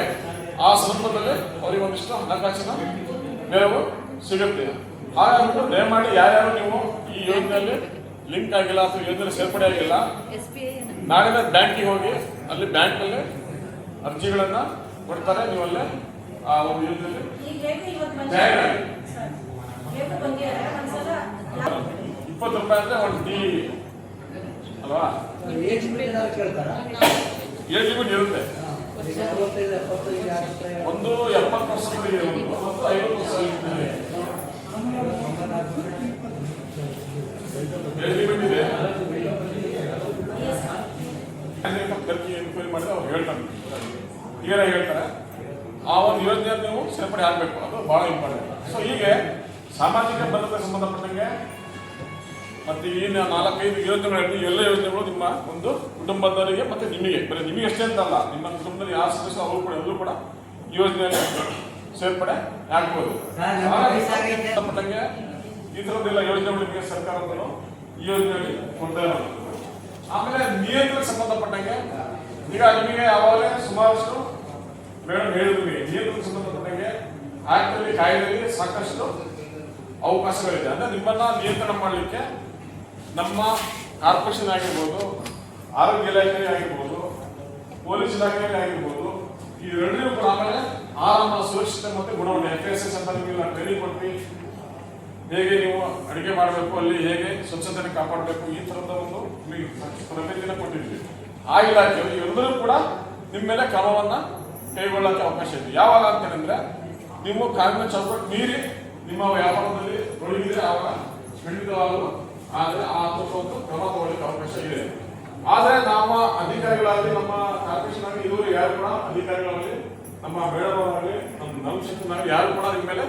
ಆ ಸಂದರ್ಭದಲ್ಲಿ ಅವರಿಗೆ ಒಂದಿಷ್ಟು ಹಣಕಾಸಿನ ನೆರವು ಸಿಗುತ್ತೆ. ಹಾಗಾಗಿ ದಯಮಾಡಿ ಯಾರ್ಯಾರು ನೀವು ಈ ಯೋಜನೆಯಲ್ಲಿ ಲಿಂಕ್ ಆಗಿಲ್ಲ ಅಥವಾ ಯೋಜನೆಯಲ್ಲಿ ಸೇರ್ಪಡೆ ಆಗಿಲ್ಲ, ನಾಳೆ ಬ್ಯಾಂಕಿಗೆ ಹೋಗಿ ಅಲ್ಲಿ ಬ್ಯಾಂಕಲ್ಲಿ ಅರ್ಜಿಗಳನ್ನ ಕೊಡ್ತಾರೆ. ನೀವಲ್ಲೇ ಆ ಒಂದು ಯೋಜನೆಯಲ್ಲಿ ಜಾಯಿನ್ ಆಗಿ 20 ರೂಪಾಯಿ ಅಂದ್ರೆ ಒಂದು ಟೀ ಅಲ್ವಾ, ಏಜ್ ಲಿಮಿಟ್ ಇರುತ್ತೆ. ಒಂದು 70 ವರ್ಷಗಳಿಗೆ ಮತ್ತು 50 ವರ್ಷಗಳಿಗೆ ಏಜ್ ಲಿಮಿಟ್ ಇದೆ. ಎನ್ಕ್ವೈರಿ ಮಾಡಿದ್ರೆ ಅವ್ರು ಹೇಳ್ತಾರೆ, ಕ್ಲಿಯರ್ ಹೇಳ್ತಾರೆ. ಆ ಒಂದು ಯೋಜನೆ ನೀವು ಸೇರ್ಪಡೆ ಆಗಬೇಕು, ಅದು ಬಹಳ ಇಂಪಾರ್ಟೆಂಟ್. ಸೊ ಹೀಗೆ ಸಾಮಾಜಿಕ ಭದ್ರತೆ ಸಂಬಂಧಪಟ್ಟಂಗೆ ಮತ್ತೆ ಈ 4-5 ಯೋಜನೆಗಳಲ್ಲಿ ಎಲ್ಲ ಯೋಜನೆಗಳು ನಿಮ್ಮ ಒಂದು ಕುಟುಂಬದವರಿಗೆ ಮತ್ತೆ ನಿಮಗೆ, ಬರೀ ನಿಮಗೆ ಅಷ್ಟೇ ಅಂತಲ್ಲ, ನಿಮ್ಮ ಕುಟುಂಬದಲ್ಲಿ ಯಾರು ಸದಸ್ಯರು ಅವರು ಕೂಡ ಎಲ್ಲರೂ ಕೂಡ ಈ ಯೋಜನೆಯಲ್ಲಿ ಸೇರ್ಪಡೆ ಆಗ್ಬೋದು. ಸಂಬಂಧಪಟ್ಟಂಗೆ ಈ ಥರದ್ದೆಲ್ಲ ಯೋಜನೆಗಳು ನಿಮಗೆ ಸರ್ಕಾರಗಳು ಈ ಯೋಜನೆಯಲ್ಲಿ ಕೊಡ್ತಾ ಇರೋದು. ಆಮೇಲೆ ನಿಯಂತ್ರಣಕ್ಕೆ ಸಂಬಂಧಪಟ್ಟಂಗೆ ಈಗ ನಿಮಗೆ ಯಾವಾಗಲೇ ಸುಮಾರಷ್ಟು ಮೇಡಮ್ ಹೇಳಿದ್ರು, ನಿಯಂತ್ರಣಕ್ಕೆ ಸಂಬಂಧಪಟ್ಟಂಗೆ ಆಕ್ಟಲ್ಲಿ ಕಾಯ್ದೆಯಲ್ಲಿ ಸಾಕಷ್ಟು ಅವಕಾಶಗಳಿದೆ. ಅಂದ್ರೆ ನಿಮ್ಮನ್ನ ನಿಯಂತ್ರಣ ಮಾಡಲಿಕ್ಕೆ ನಮ್ಮ ಕಾರ್ಪೊರೇಷನ್ ಆಗಿರ್ಬೋದು, ಆರೋಗ್ಯ ಇಲಾಖೆ ಆಗಿರ್ಬೋದು, ಪೊಲೀಸ್ ಇಲಾಖೆ ಆಗಿರ್ಬೋದು, ಇವೆರಡರಿಗೂ ಕೂಡ ಆಮೇಲೆ ಆರಾಮ ಸುರಕ್ಷಿತ ಮತ್ತೆ ಗುಣಮಟ್ಟ FSS ಅಂತ ನಿಮಗೆ ಟ್ರೈನಿಂಗ್ ಕೊಡ್ತೀವಿ. ಹೇಗೆ ನೀವು ಅಡುಗೆ ಮಾಡಬೇಕು, ಅಲ್ಲಿ ಹೇಗೆ ಸ್ವಚ್ಛತೆ ಕಾಪಾಡಬೇಕು, ಈ ಥರದ ಒಂದು ನಿಮಗೆ ಪ್ರತಿದಿನ ಕೊಟ್ಟಿದ್ದೀವಿ. ಆ ಇಲಾಖೆಯವರು ಎಲ್ಲರೂ ಕೂಡ ನಿಮ್ಮ ಮೇಲೆ ಕ್ರಮವನ್ನು ಕೈಗೊಳ್ಳೋಕ್ಕೆ ಅವಕಾಶ ಇದೆ. ಯಾವಾಗ ಅಂತಂದ್ರೆ ನಿಮ್ಮ ಕಾನೂನಿನ ಚೌಕಟ್ಟು ಮೀರಿ ನಿಮ್ಮ ವ್ಯಾಪಾರದಲ್ಲಿ ತೊಡಗಿದ್ರೆ ಆವಾಗ ಖಂಡಿತವಾಗಲು ಆದರೆ ಆ ಒಂದು ಕ್ರಮ ತಗೊಳ್ಳಿಕ್ಕೆ ಅವಕಾಶ ಇದೆ. ಆದರೆ ನಮ್ಮ ಅಧಿಕಾರಿಗಳಾಗಲಿ, ನಮ್ಮ ಕಾರ್ಪೊರೇಷನ್ ಆಗಲಿ, ಇದುವರೆಗೆ ಯಾರು ಕೂಡ ಅಧಿಕಾರಿಗಳಾಗಲಿ, ನಮ್ಮ ಬೇಡವರಾಗಲಿ, ನಮ್ಮ ನವಶಕ್ತನಾಗಲಿ ಯಾರು ಕೂಡ ನಿಮ್ಮ ಮೇಲೆ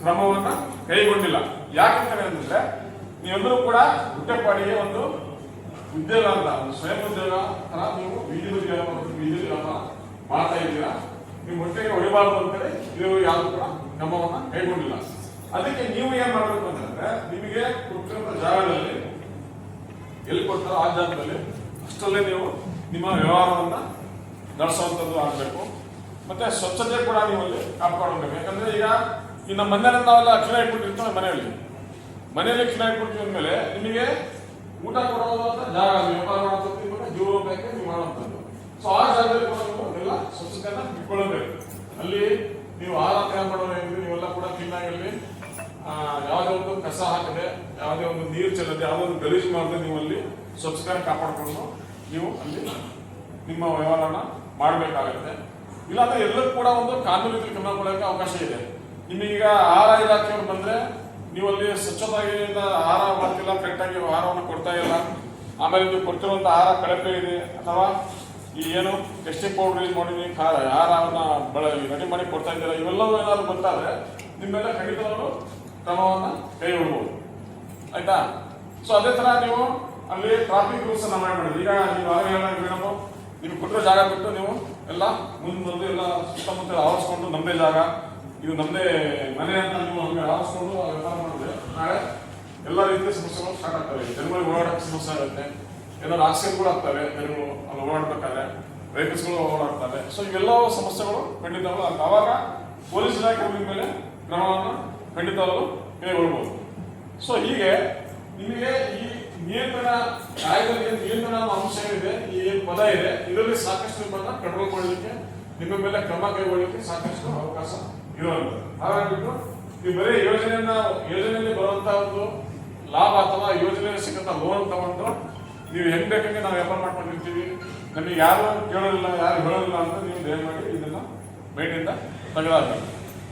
ಕ್ರಮವನ್ನ ಕೈಗೊಂಡಿಲ್ಲ. ಯಾಕಂತಾರೆ ಅಂತಂದ್ರೆ ನೀವೆಲ್ಲರೂ ಕೂಡ ಹುಟ್ಟೆಪಾಡಿಗೆ ಒಂದು ಉದ್ಯೋಗ ಅಂತ, ಒಂದು ಸ್ವಯಂ ಉದ್ಯೋಗ ತರ ನೀವು ಬೀದಿ ವ್ಯಾಪಾರ ಮಾಡ್ತಾ ಇದ್ದೀರಾ. ನೀವು ಹೊಟ್ಟೆಗೆ ಹೊಡಿಬಾರ್ದು ಅಂತೇಳಿ ಇದು ಯಾರು ಕೂಡ ಕ್ರಮವನ್ನ ಕೈಗೊಂಡಿಲ್ಲ. ಅದಕ್ಕೆ ನೀವು ಏನ್ ಮಾಡ್ಬೇಕು ಅಂತಂದ್ರೆ ನಿಮಗೆ ಕೊಟ್ಟಿರುವಂತ ಜಾಗದಲ್ಲಿ ಎಲ್ಲಿ ಕೊಡ್ತಾರೋ ಆ ಜಾಗದಲ್ಲಿ ಅಷ್ಟಲ್ಲೇ ನೀವು ನಿಮ್ಮ ವ್ಯವಹಾರವನ್ನ ನಡೆಸುವಂಥದ್ದು ಆಗಬೇಕು. ಮತ್ತೆ ಸ್ವಚ್ಛತೆ ಕೂಡ ನೀವು ಅಲ್ಲಿ ಕಾಪಾಡಬೇಕು. ಯಾಕಂದ್ರೆ ಈಗ ನಮ್ಮ ಮನೆಯಲ್ಲಿ ನಾವೆಲ್ಲ ಕ್ಷಣ ಇಟ್ಬಿಟ್ಟಿರ್ತೀವಿ. ಮನೆಯಲ್ಲಿ ಕ್ಷಣ ಇಟ್ಬಿಡ್ತೀವಿ ಅಂದಮೇಲೆ ನಿಮಗೆ ಊಟ ಕೊಡೋದಂತ ಜಾಗ, ವ್ಯಾಪಾರ ಮಾಡೋದಕ್ಕೆ ಜೀವನೋಪಾಯಕ್ಕೆ ನೀವು ಮಾಡುವಂಥದ್ದು. ಸೊ ಆ ಜಾಗದಲ್ಲಿ ಕೂಡ ನೀವು ಅದೆಲ್ಲ ಸ್ವಚ್ಛತೆಯನ್ನ ಇಟ್ಕೊಳ್ಳಬೇಕು. ಅಲ್ಲಿ ನೀವು ಆಹಾರ ತಯಾರು ಮಾಡೋದ್ರಿಂದ ನೀವೆಲ್ಲ ಕೂಡ ಕ್ಲೀನಾಗಿ ಅಲ್ಲಿ ಯಾವುದೇ ಒಂದು ಕಸ ಹಾಕದೆ, ಯಾವುದೇ ಒಂದು ನೀರು ಚೆಲ್ಲದೆ, ಯಾವುದೇ ಒಂದು ಗಲೀಜು ಮಾಡದೆ ನೀವು ಅಲ್ಲಿ ಸ್ವಚ್ಛತೆಯನ್ನು ಕಾಪಾಡಿಕೊಂಡು ನೀವು ಅಲ್ಲಿ ನಿಮ್ಮ ವ್ಯವಹಾರನ ಮಾಡಬೇಕಾಗುತ್ತೆ. ಇಲ್ಲಾಂದ್ರೆ ಎಲ್ಲರೂ ಕೂಡ ಒಂದು ಕಾನೂನು ರೀತಿಯಲ್ಲಿ ಕ್ರಮ ಕೊಡೋಕೆ ಅವಕಾಶ ಇದೆ. ನಿಮಗೀಗ ಆಹಾರ ಇಲಾಖೆಯವರು ಬಂದ್ರೆ ನೀವು ಅಲ್ಲಿ ಸ್ವಚ್ಛತೆಯಿಂದ ಆಹಾರ ಮಾಡ್ತಿಲ್ಲ, ಕರೆಕ್ಟಾಗಿ ಆಹಾರವನ್ನು ಕೊಡ್ತಾ ಇಲ್ಲ, ಆಮೇಲೆ ನೀವು ಕೊಡ್ತಿರುವಂತ ಆಹಾರ ಕಳಪೆ ಇದೆ, ಅಥವಾ ಈ ಏನು ಟೆಸ್ಟಿಂಗ್ ಪೌಡರ್ ಯೂಸ್ ಮಾಡಿ ನೀವು ಆಹಾರವನ್ನ ರೆಡಿ ಮಾಡಿ ಕೊಡ್ತಾ ಇದ್ದೀರಾ, ಇವೆಲ್ಲವೂ ಏನಾದ್ರು ಗೊತ್ತಾದ್ರೆ ನಿಮ್ಮ ಮೇಲೆ ಖಂಡಿತವಾಗ್ಲೂ ಕ್ರಮವನ್ನ ಕೈಗೊಳ್ಬಹುದು. ಆಯ್ತಾ? ಸೊ ಅದೇ ತರ ನೀವು ಅಲ್ಲಿ ಟ್ರಾಫಿಕ್ ರೂಲ್ಸ್ ಅನ್ನ ಮಾಡಿಬಿಡಿ. ಈಗ ನೀವು ಮೇಡಮ್ ನೀವು ಕೊಟ್ಟಿರೋ ಜಾಗ ಬಿಟ್ಟು ನೀವು ಎಲ್ಲ ಮುಂದೆ ಬಂದು ಎಲ್ಲ ಸುತ್ತಮುತ್ತ ಆವರಿಸ್ಕೊಂಡು ನಮ್ಮದೇ ಜಾಗ, ಇದು ನಮ್ಮದೇ ಮನೆ ಅಂತ ನೀವು ಹಂಗೆ ಆವರಿಸ್ಕೊಂಡು ವ್ಯವಹಾರ ಮಾಡಿದ್ರೆ ನಾಳೆ ಎಲ್ಲ ರೀತಿಯ ಸಮಸ್ಯೆಗಳು ಸ್ಟಾರ್ಟ್ ಆಗ್ತವೆ. ಜನಗಳಿಗೆ ಓಡಾಡೋಕ್ಕೆ ಸಮಸ್ಯೆ ಆಗುತ್ತೆ, ಏನಾದ್ರು ಆಕ್ಸಿಡೆಂಟ್ಗಳು ಆಗ್ತವೆ, ಜನಗಳು ಅಲ್ಲಿ ಓಡಾಡ್ಬೇಕಾದ್ರೆ ವೆಹಿಕಲ್ಸ್ಗಳು ಓಡಾಡ್ತವೆ. ಸೊ ಇವೆಲ್ಲವೂ ಸಮಸ್ಯೆಗಳು ಖಂಡಿತವಾಗ್ಲೂ ಆಗ್ತವೆ. ಆವಾಗ ಪೊಲೀಸ್ ಇಲಾಖೆ ಮೇಲೆ ಕ್ರಮವನ್ನು ಖಂಡಿತವಾಗ್ಲೂ ಕೈಗೊಳ್ಬಹುದು. ಸೊ ಹೀಗೆ ನಿಮಗೆ ಈ ನಿಯಂತ್ರಣ ಕಾಯ್ದೆಗೆ ನಿಯಂತ್ರಣ ಅಂಶ ಏನಿದೆ, ಈ ಪದ ಇದೆ, ಇದರಲ್ಲಿ ಸಾಕಷ್ಟು ನಿಮ್ಮನ್ನ ಕಂಟ್ರೋಲ್ ಮಾಡಲಿಕ್ಕೆ, ನಿಮ್ಮ ಮೇಲೆ ಕ್ರಮ ಕೈಗೊಳ್ಳಲಿಕ್ಕೆ ಸಾಕಷ್ಟು ಅವಕಾಶ ಇರುವಂಥದ್ದು. ಹಾಗಾಗಿಬಿಟ್ಟು ನೀವು ಬರೀ ಯೋಜನೆಯಲ್ಲಿ ಬರುವಂತಹ ಒಂದು ಲಾಭ ಅಥವಾ ಯೋಜನೆಯಲ್ಲಿ ಸಿಕ್ಕಂತ ಲೋನ್ ತಗೊಂಡು ನೀವು ಹೆಂಗ್ ಬೇಕಂಗೆ ನಾವು ವ್ಯಾಪಾರ ಮಾಡ್ಕೊಂಡಿರ್ತೀವಿ, ನಮಗೆ ಯಾರು ಕೇಳೋದಿಲ್ಲ, ಯಾರು ಹೇಳೋದಿಲ್ಲ ಅಂತ ನೀವು ದಯಮಾಡಿ ಇದನ್ನ ಮೈಂಡಿಂದ ತೆಗೆದಾಗಬೇಕು.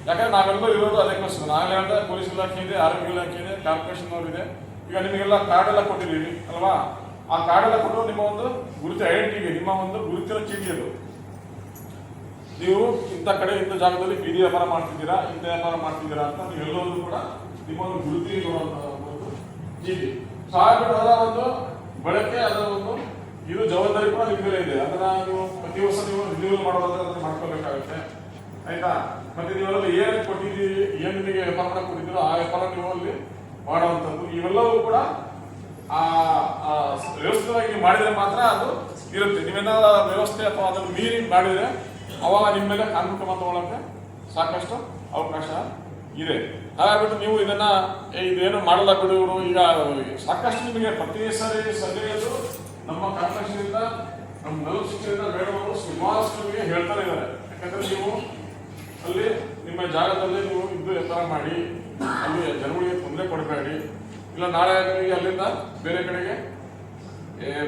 ಯಾಕಂದ್ರೆ ನಾವೆಲ್ಲರೂ ಇರೋದು ಅದಕ್ಕೋಸ್ಕರ. ನಾಳೆ ಹೇಳಿದ್ರೆ ಪೊಲೀಸ್ ಇಲಾಖೆ ಇದೆ, ಆರೋಗ್ಯ ಇಲಾಖೆ ಇದೆ, ಕಾರ್ಪೊರೇಷನ್ ಅವರು ಇದೆ. ಈಗ ನಿಮಗೆಲ್ಲ ಕಾರ್ಡ್ ಎಲ್ಲ ಕೊಟ್ಟಿದ್ದೀವಿ ಅಲ್ವಾ? ಆ ಕಾರ್ಡ್ ಎಲ್ಲ ಕೊಟ್ಟು ನಿಮ್ಮ ಒಂದು ಗುರುತು ಐಡೆಂಟಿಟಿ, ನಿಮ್ಮ ಒಂದು ಗುರುತಿನ ಚೀಟಿ ಅದು. ನೀವು ಇಂಥ ಕಡೆ ಇಂಥ ಜಾಗದಲ್ಲಿ ಬೀದಿ ವ್ಯಾಪಾರ ಮಾಡ್ತಿದ್ದೀರಾ, ಇಂಥ ವ್ಯಾಪಾರ ಮಾಡ್ತಿದ್ದೀರಾ ಅಂತ ನೀವೆಲ್ಲರೂ ಕೂಡ ನಿಮ್ಮ ಒಂದು ಗುರುತಿಗೆ ಒಂದು ಚೀಟಿ. ಸೊ ಹಾಗಾಗಿ ಅದರ ಒಂದು ಬಳಕೆ, ಅದರ ಒಂದು ಇದು ಜವಾಬ್ದಾರಿ ಕೂಡ ನಿಮ್ಮ ಮೇಲೆ ಇದೆ. ಅದನ್ನ ನೀವು ಪ್ರತಿ ವರ್ಷ ನೀವು ರಿನ್ಯೂವಲ್ ಮಾಡೋದಾದ್ರೆ ಅದನ್ನ ಮಾಡ್ಕೋಬೇಕಾಗುತ್ತೆ. ಆಯ್ತಾ? ಮತ್ತೆ ನೀವೆಲ್ಲ ಏನ್ ಕೊಟ್ಟಿದ್ದೀರಿ, ಏನ್ ನಿಮಗೆ ವ್ಯಾಪಾರ ಕೊಟ್ಟಿದ್ದೀರೋ ಆ ವ್ಯಾಪಾರ ನೀವು ಅಲ್ಲಿ ಮಾಡುವಂಥದ್ದು, ಇವೆಲ್ಲವೂ ಕೂಡ ಆ ವ್ಯವಸ್ಥಿತವಾಗಿ ಮಾಡಿದ್ರೆ ಮಾತ್ರ ಅದು ಇರುತ್ತೆ. ನೀವೇನಾದ ವ್ಯವಸ್ಥೆ ಅಥವಾ ಅದನ್ನು ಮೀರಿ ಮಾಡಿದ್ರೆ ಅವಾಗ ನಿಮ್ಮ ಮೇಲೆ ಕಾನೂನು ಕ್ರಮ ತಗೊಳ್ಳೋಕೆ ಸಾಕಷ್ಟು ಅವಕಾಶ ಇದೆ. ಹಾಗಾಗ್ಬಿಟ್ಟು ನೀವು ಇದನ್ನ ಇದೇನು ಮಾಡಲ್ಲ ಬಿಡು ಇವರು, ಈಗ ಸಾಕಷ್ಟು ನಿಮಗೆ ಪ್ರತಿ ಸರಿ ಸಲಹೆಯದು ನಮ್ಮ ಕಾರ್ಪೊರೇಷನ್ ನಮ್ಮ ನಲವತ್ತು ಬೇಡವರು ಸುಮಾರು ನಿಮಗೆ ಹೇಳ್ತಾರೆ ಇದ್ದಾರೆ. ಯಾಕಂದ್ರೆ ನೀವು ಅಲ್ಲಿ ನಿಮ್ಮ ಜಾಗದಲ್ಲಿ ನೀವು ಇದ್ದು ವ್ಯಾಪಾರ ಮಾಡಿ, ಅಲ್ಲಿ ಜನಗಳಿಗೆ ತೊಂದರೆ ಕೊಡಬೇಡಿ, ಇಲ್ಲ ನಾಳೆ ಅಲ್ಲಿಂದ ಬೇರೆ ಕಡೆಗೆ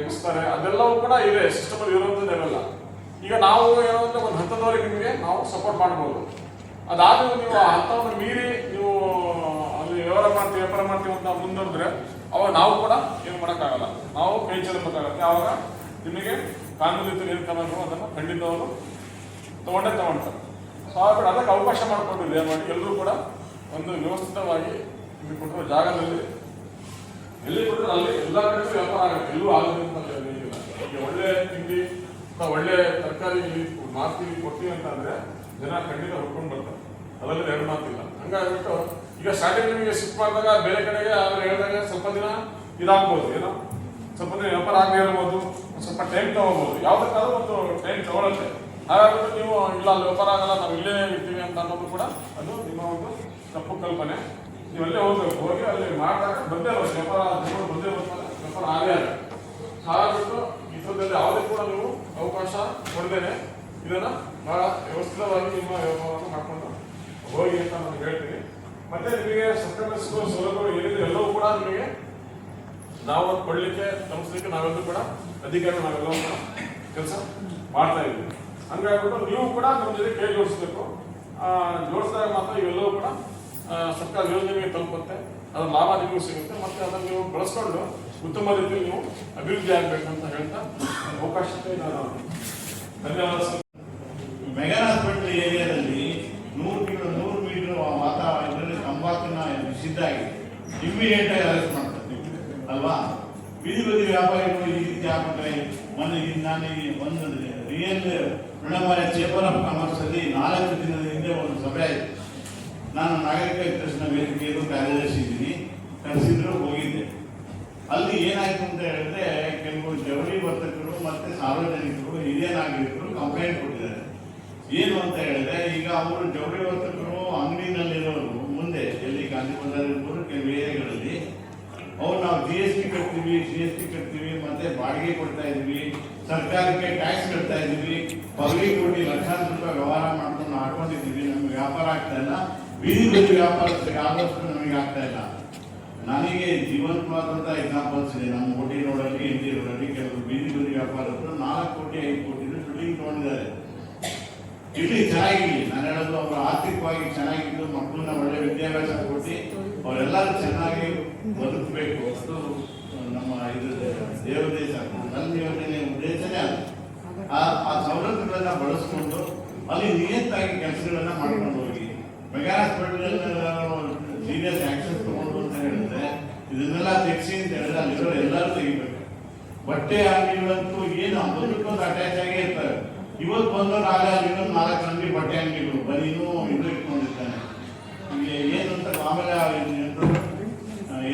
ಮುಗಿಸ್ತಾರೆ, ಅದೆಲ್ಲವೂ ಕೂಡ ಇದೆ, ಸಿಸ್ಟಮ್ ಅಲ್ಲಿ ಇರುವಂಥದ್ದು ಇರಲ್ಲ. ಈಗ ನಾವು ಏನೋ ಒಂದು ಹಂತದವರೆಗೆ ನಿಮಗೆ ನಾವು ಸಪೋರ್ಟ್ ಮಾಡ್ಬೋದು. ಅದಾದ್ರೂ ನೀವು ಆ ಹಂತವನ್ನು ಮೀರಿ ನೀವು ಅಲ್ಲಿ ವ್ಯಾಪಾರ ಮಾಡ್ತೀವಿ ಅಂತ ಮುಂದುವರೆದ್ರೆ ಅವಾಗ ನಾವು ಕೂಡ ಏನು ಮಾಡೋಕ್ಕಾಗಲ್ಲ, ನಾವು ಕೈ ಚೆಲ್ಲಬೇಕಾಗತ್ತೆ. ಆವಾಗ ನಿಮಗೆ ಕಾನೂನು ರೀತಿಯಲ್ಲಿ ಏನು ಕ್ರಮ ಅದನ್ನು ಖಂಡಿತವರು ತಗೊಳ್ತಾರೆ. ಸೊ ಅದಕ್ಕೆ ಅವಕಾಶ ಮಾಡಿಕೊಂಡಿದೆ ಮಾಡಿ ಎಲ್ಲರೂ ಕೂಡ ಒಂದು ವ್ಯವಸ್ಥಿತವಾಗಿ ಇಲ್ಲಿ ಕೊಟ್ಟಿರೋ ಜಾಗದಲ್ಲಿ ಎಲ್ಲಿ ಕೊಟ್ಟರೆ ಅಲ್ಲಿ ಎಲ್ಲ ಕಡೆ ವ್ಯಾಪಾರ ಆಗುತ್ತೆ. ಎಲ್ಲೂ ಆಗೋದಿಲ್ಲ. ಈಗ ಒಳ್ಳೆ ತಿಂಡಿ ಅಥವಾ ಒಳ್ಳೆ ತರಕಾರಿ ಮಾರ್ತೀವಿ ಕೊಡ್ತೀವಿ ಅಂತ ಅಂದ್ರೆ ಜನ ಖಂಡಿತ ಹುಡ್ಕೊಂಡು ಬರ್ತಾರೆ, ಅದರಲ್ಲಿ ಎರಡು ಮಾತಿಲ್ಲ. ಹಂಗಾಗ್ಬಿಟ್ಟು ಈಗ ಸ್ಟಾರ್ಟಿಂಗ್ ನಿಮಗೆ ಶಿಫ್ಟ್ ಮಾಡಿದಾಗ ಬೇರೆ ಕಡೆಗೆ ಅವ್ರು ಹೇಳಿದಾಗ ಸ್ವಲ್ಪ ದಿನ ಇದಾಗ್ಬೋದು, ಏನೋ ಸ್ವಲ್ಪ ದಿನ ವ್ಯಾಪಾರ ಆಗದೆ ಇರ್ಬೋದು, ಸ್ವಲ್ಪ ಟೈಮ್ ತಗೋಬಹುದು, ಯಾವ್ದಕ್ಕಾದ್ರೂ ಒಂದು ಟೈಮ್ ತಗೊಳುತ್ತೆ. ಹಾಗಾಗ್ಬಿಟ್ಟು ನೀವು ಇಲ್ಲ ಅಲ್ಲಿ ವ್ಯಾಪಾರ ಆಗಲ್ಲ, ನಾವು ಇಲ್ಲೇ ಇರ್ತೀವಿ ಅಂತ ಅನ್ನೋದು ಕೂಡ ಅದು ನಿಮ್ಮ ಒಂದು ತಪ್ಪು ಕಲ್ಪನೆ. ನೀವಲ್ಲೇ ಹೋಗ್ಬೇಕು, ಹೋಗಿ ಅಲ್ಲಿ ಮಾಡಿದಾಗ ಬಂದೇ ಬರುತ್ತೆ ವ್ಯಾಪಾರ, ಜನಗಳು ಬಂದೇ ಬರ್ತಾರೆ, ವ್ಯಾಪಾರ ಆಗೇ ಆಗ. ಹಾಗಾಗ್ಬಿಟ್ಟು ಈ ಥರದಲ್ಲಿ ಯಾವುದೇ ಕೂಡ ನೀವು ಅವಕಾಶ ಕೊಡದೇನೆ ಇದನ್ನ ಬಹಳ ವ್ಯವಸ್ಥಿತವಾಗಿ ನಿಮ್ಮ ವ್ಯಾಪಾರವನ್ನು ಮಾಡ್ಕೊಂಡು ಹೋಗಿ ಅಂತ ನಾನು ಹೇಳ್ತೀನಿ. ಮತ್ತೆ ನಿಮಗೆ ಸರ್ಕಾರದ ಸೌಲಭ್ಯಗಳು ಏನಿದೆ ಎಲ್ಲವೂ ಕೂಡ ನಿಮಗೆ ನಾವು ಕೊಡ್ಲಿಕ್ಕೆ ತಲುಪಿಸ್ಲಿಕ್ಕೆ ನಾವೆಲ್ಲರೂ ಕೂಡ ಅಧಿಕಾರಿಗಳು ನಾವೆಲ್ಲವೂ ಕೂಡ ಕೆಲಸ ಮಾಡ್ತಾ ಇದ್ದೀವಿ. ಹಂಗಾಗ್ಬಿಟ್ಟು ನೀವು ಕೂಡ ನಮ್ಮ ಜೊತೆ ಕೈ ಜೋಡಿಸ್ಬೇಕು. ಜೋಡಿಸಿದಾಗ ಮಾತ್ರ ಇವೆಲ್ಲವೂ ಕೂಡ ಸರ್ಕಾರ ಯೋಜನೆಗೆ ತಲುಪುತ್ತೆ, ಅದರ ಲಾಭ ನಿಮಗೂ ಸಿಗುತ್ತೆ. ಮತ್ತೆ ಅದನ್ನು ನೀವು ಬಳಸ್ಕೊಂಡು ಉತ್ತಮ ರೀತಿಯಲ್ಲಿ ನೀವು ಅಭಿವೃದ್ಧಿ ಆಗಬೇಕು ಅಂತ ಹೇಳ್ತಾ ಅವಕಾಶಕ್ಕೆ ನಾನು ಧನ್ಯವಾದ. ಮೆಗಾ ಹಾಸ್ಪಿಟಲ್ ಏರಿಯಾದಲ್ಲಿ 100 ಮೀಟರ್ ವಾತಾವರಣದಲ್ಲಿ ತಂಬಾಕನ್ನ ನಿಷಿದ್ಧ ಆಗಿದೆ. ಇಮ್ಮಿಡಿಯೇಟ್ ಆಗಿ ಅರೆಸ್ಟ್ ಮಾಡ್ತಾರೆ ಅಲ್ವಾ? ಬೀದಿ ಬದಿ ವ್ಯಾಪಾರಿಗಳು ಈ ರೀತಿ ಆಗ್ಬಿಟ್ರೆ ಮೊನ್ನೆ ನಾನು ಒಂದು ರಿಯಲ್ ಪ್ರಣಮಾಯ ಚೇಂಬರ್ ಆಫ್ ಕಾಮರ್ಸ್ ಅಲ್ಲಿ 4 ದಿನದ ಹಿಂದೆ ಒಂದು ಸಭೆ ಆಯಿತು. ನಾನು ನಾಗರಿಕ ಹಿತರಕ್ಷಣಾ ವೇದಿಕೆಯಲ್ಲೂ ಕಾರ್ಯದರ್ಶಿ ಇದ್ದೀನಿ, ಕರೆಸಿದ್ರು, ಹೋಗಿದ್ದೆ. ಅಲ್ಲಿ ಏನಾಯ್ತು ಅಂತ ಹೇಳಿದ್ರೆ ಕೆಲವು ಜವಳಿ ವರ್ತಕರು ಮತ್ತೆ ಸಾರ್ವಜನಿಕರು, ಹಿರಿಯ ನಾಗರಿಕರು ಕಂಪ್ಲೇಂಟ್ ಕೊಟ್ಟಿದ್ದಾರೆ. ಏನು ಅಂತ ಹೇಳಿದ್ರೆ, ಈಗ ಅವರು ಜವಳಿ ವರ್ತಕರು ಅಂಗಡಿನಲ್ಲಿರೋರು ಮುಂದೆ ಎಲ್ಲಿ ಗಾಂಧಿ ಬಜಾರ್ ಇರ್ಬೋದು ಕೆಲವು ಏರಿಯಾಗಳಲ್ಲಿ ಅವ್ರು ನಾವು GST ಕಟ್ತೀವಿ ಮತ್ತೆ ಬಾಡಿಗೆ ಕೊಡ್ತಾ ಇದೀವಿ, ಸರ್ಕಾರಕ್ಕೆ ಟ್ಯಾಕ್ಸ್ ಕಟ್ತಾ ಇದೀವಿ, ಪಬ್ಲಿಕ್ ಕೊಟ್ಟು ಲಕ್ಷಾಂತರ ರೂಪಾಯಿ ವ್ಯವಹಾರ ಮಾಡ್ಕೊಂಡು ಹಾಕೊಂಡಿದ್ದೀವಿ, ನಮ್ಗೆ ವ್ಯಾಪಾರ ಆಗ್ತಾ ಇಲ್ಲ, ಬೀದಿ ಬದಿ ವ್ಯಾಪಾರಸ್ಥರಿಗೆ ಆದಷ್ಟು ನಮಗೆ ಆಗ್ತಾ ಇಲ್ಲ. ನನಗೆ ಜೀವಂತವಾದಂತಹ ಎಕ್ಸಾಂಪಲ್ಸ್ ಇದೆ. ನಮ್ಮ ಕೋಟಿ ರೋಡಲ್ಲಿ NG ರೋಡಲ್ಲಿ ಕೆಲವರು ಬೀದಿ ಬದಿ ವ್ಯಾಪಾರಸ್ಥರು 4 ಕೋಟಿ 5 ಕೋಟಿ ಶೂಟಿಂಗ್ ತಗೊಂಡಿದ್ದಾರೆ. ಇಲ್ಲಿ ಚೆನ್ನಾಗಿರ್ಲಿ, ನಾನು ಹೇಳೋದು ಅವರು ಆರ್ಥಿಕವಾಗಿ ಚೆನ್ನಾಗಿದ್ದು ಮಕ್ಕಳನ್ನ ಒಳ್ಳೆ ವಿದ್ಯಾಭ್ಯಾಸ ಕೊಟ್ಟು ಅವರೆಲ್ಲರೂ ಚೆನ್ನಾಗಿ ಬದುಕಬೇಕು. ಅದು ನಮ್ಮ ಇದು ದೇವ ದೇಶ ನನ್ನ ಯೋಜನೆ ಉದ್ದೇಶನೇ ಅದು. ಆ ಸವಲತ್ತುಗಳನ್ನ ಬಳಸ್ಕೊಂಡು ಅಲ್ಲಿ ನಿಯತ್ತಾಗಿ ಕೆಲಸಗಳನ್ನ ಮಾಡ್ಕೊಂಡು ಹೋಗಿ. ಮೆಗಾ ಹಾಸ್ಪಿಟಲ್ ಸೀರಿಯಸ್ ಆಕ್ಷನ್ ತಗೊಂಡು ಅಂತ ಹೇಳಿದ್ರೆ ಇದನ್ನೆಲ್ಲ ತೆಗೆಸಿ ಅಂತ ಹೇಳಿದ್ರೆ ಅಲ್ಲಿರೋ ಎಲ್ಲರೂ ತೆಗಿಬೇಕು. ಬಟ್ಟೆ ಅಂಗಡಿಗಳಂತೂ ಏನು ಬದುಕೊಂದು ಅಟ್ಯಾಚ್ ಆಗೇ ಇರ್ತವೆ. ಇವತ್ತು ಬಂದು ನಾಳೆ ಇನ್ನೊಂದು 4 ಅಂಗಡಿ ಬಟ್ಟೆ ಅಂಗಡಿಗಳು ಬರೀನೂ ಇದು ಇಟ್ಕೊಂಡಿರ್ತಾನೆ. ಏನು ಅಂತ ಆಮೇಲೆ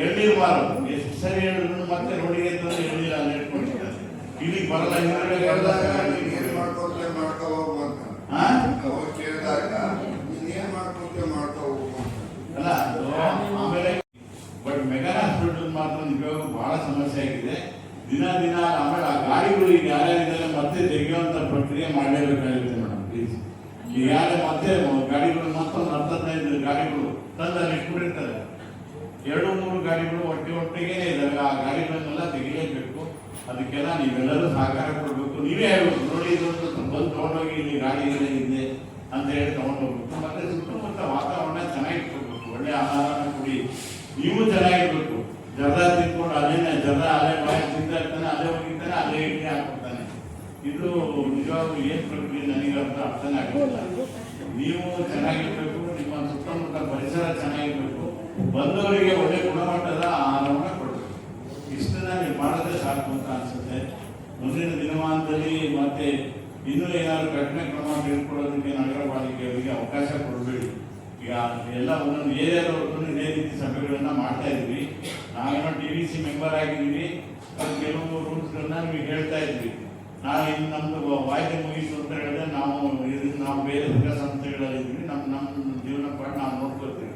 ಎಳ್ನೀರು ಮಾರು ಎಷ್ಟು ಸರಿ ಹೇಳಿದ್ರು ಮತ್ತೆ ರೋಡಿಗೆ ತಂದು ಎಳ್ನೀರು ಅಲ್ಲಿ ಇಟ್ಕೊಂಡಿರ್ತಾನೆ. ಇಲ್ಲಿಗೆ ಬರಲ್ಲ, ಅಲ್ಲ. ಆಮೇಲೆ ಬಟ್ ಮೆಗಾ ಹಾಸ್ಪಿಟಲ್ ಮಾತ್ರ ನಿಜವಾಗೂ ಬಹಳ ಸಮಸ್ಯೆ ಆಗಿದೆ. ದಿನ ಆಮೇಲೆ ಆ ಗಾಡಿಗಳು ಈಗ ಯಾರ್ಯಾರಿದ್ದಾರೆ ಮತ್ತೆ ತೆಗೆಯುವಂತ ಪ್ರಕ್ರಿಯೆ ಮಾಡಲೇಬೇಕಾಗುತ್ತೆ ಮೇಡಮ್, ಪ್ಲೀಸ್. ಈಗ ಯಾರೇ ಮತ್ತೆ ಗಾಡಿಗಳು ಮತ್ತೊಂದು 15 ಗಾಡಿಗಳು ತಂದು ಅಲ್ಲಿ ಇಟ್ಬಿಟ್ಟಿರ್ತಾರೆ. 2-3 ಗಾಡಿಗಳು ಒಟ್ಟಿಗೆ ಇದಾವೆ. ಆ ಗಾಡಿಗಳನ್ನೆಲ್ಲ ತೆಗಿಲೇಬೇಕು. ಅದಕ್ಕೆಲ್ಲ ನೀವೆಲ್ಲರೂ ಸಹಕಾರ ಕೊಡಬೇಕು. ನೀವೇ ಹೇಳ್ಬೇಕು, ನೋಡಿ ಇದೊಂದು ಬಂದು ತಗೊಂಡೋಗಿ ಇಲ್ಲಿ ಗಾಡಿ ಇದೆ ಅಂತ ಹೇಳಿ ತಗೊಂಡೋಗ್ಬೇಕು. ಮತ್ತೆ ಸುತ್ತಮುತ್ತ ವಾತಾವರಣ ಚೆನ್ನಾಗಿಟ್ಕೊಳ್ಬೇಕು, ಒಳ್ಳೆ ಆಹಾರನ ಕೊಡಿ, ನೀವು ಚೆನ್ನಾಗಿರ್ಬೇಕು. ಜರ್ದ ತಿನ್ಕೊಂಡು ಅಲ್ಲೇ ಬಾಯಿ ತಿಂತಾ ಇರ್ತಾನೆ, ಅಲ್ಲೇ ಹೋಗಿರ್ತಾನೆ, ಅಲ್ಲೇ ಇಡ್ಲಿ ಹಾಕ್ಬಿಡ್ತಾನೆ. ಇದು ನಿಜವಾಗ್ಲೂ ಏನ್ ಪ್ರಕ್ರಿಯೆ ನನಗೆ ಅರ್ಥನೇ ಆಗಿಲ್ಲ. ನೀವು ಚೆನ್ನಾಗಿರ್ಬೇಕು, ನಿಮ್ಮ ಸುತ್ತಮುತ್ತ ಪರಿಸರ ಚೆನ್ನಾಗಿರ್ಬೇಕು, ಬಂದವರಿಗೆ ಒಳ್ಳೆ ಗುಣಮಟ್ಟದ ಆಹಾರವನ್ನ ಕೊಡಬೇಕು. ಇಷ್ಟನ್ನ ನೀವು ಮಾಡಿದ್ರೆ ಸಾಕು ಅಂತ ಅನ್ಸುತ್ತೆ. ಮುಂದಿನ ದಿನಮಾನದಲ್ಲಿ ಮತ್ತೆ ಇನ್ನೂ ಏನಾದ್ರು ಕಠಿಣ ಕ್ರಮ ತೆಗೆದುಕೊಳ್ಳೋದಕ್ಕೆ ನಗರ ಪಾಲಿಕೆಯವರಿಗೆ ಅವಕಾಶ ಕೊಡಬೇಡಿ. ಈಗ ಎಲ್ಲ ಒಂದೊಂದು ಏರಿಯಾದವರೆಗೂ ಇದೇ ರೀತಿ ಸಭೆಗಳನ್ನ ಮಾಡ್ತಾ ಇದ್ವಿ. ನಾವೇನೋ TVC ಮೆಂಬರ್ ಆಗಿದ್ದೀವಿ, ಅದು ಕೆಲವು ರೂಲ್ಸ್ಗಳನ್ನ ನಿಮಗೆ ಹೇಳ್ತಾ ಇದ್ವಿ. ನಾವು ಇನ್ನು ನಮ್ದು ವಾಯ್ದೆ ಮುಗಿಸು ಅಂತ ಹೇಳಿದ್ರೆ ನಾವು ಬೇರೆ ಸಂಸ್ಥೆಗಳಲ್ಲಿ ಇದ್ವಿ, ನಮ್ಮ ಜೀವನ ಪಾಠ ನಾವು ನೋಡ್ಕೊಳ್ತೀವಿ.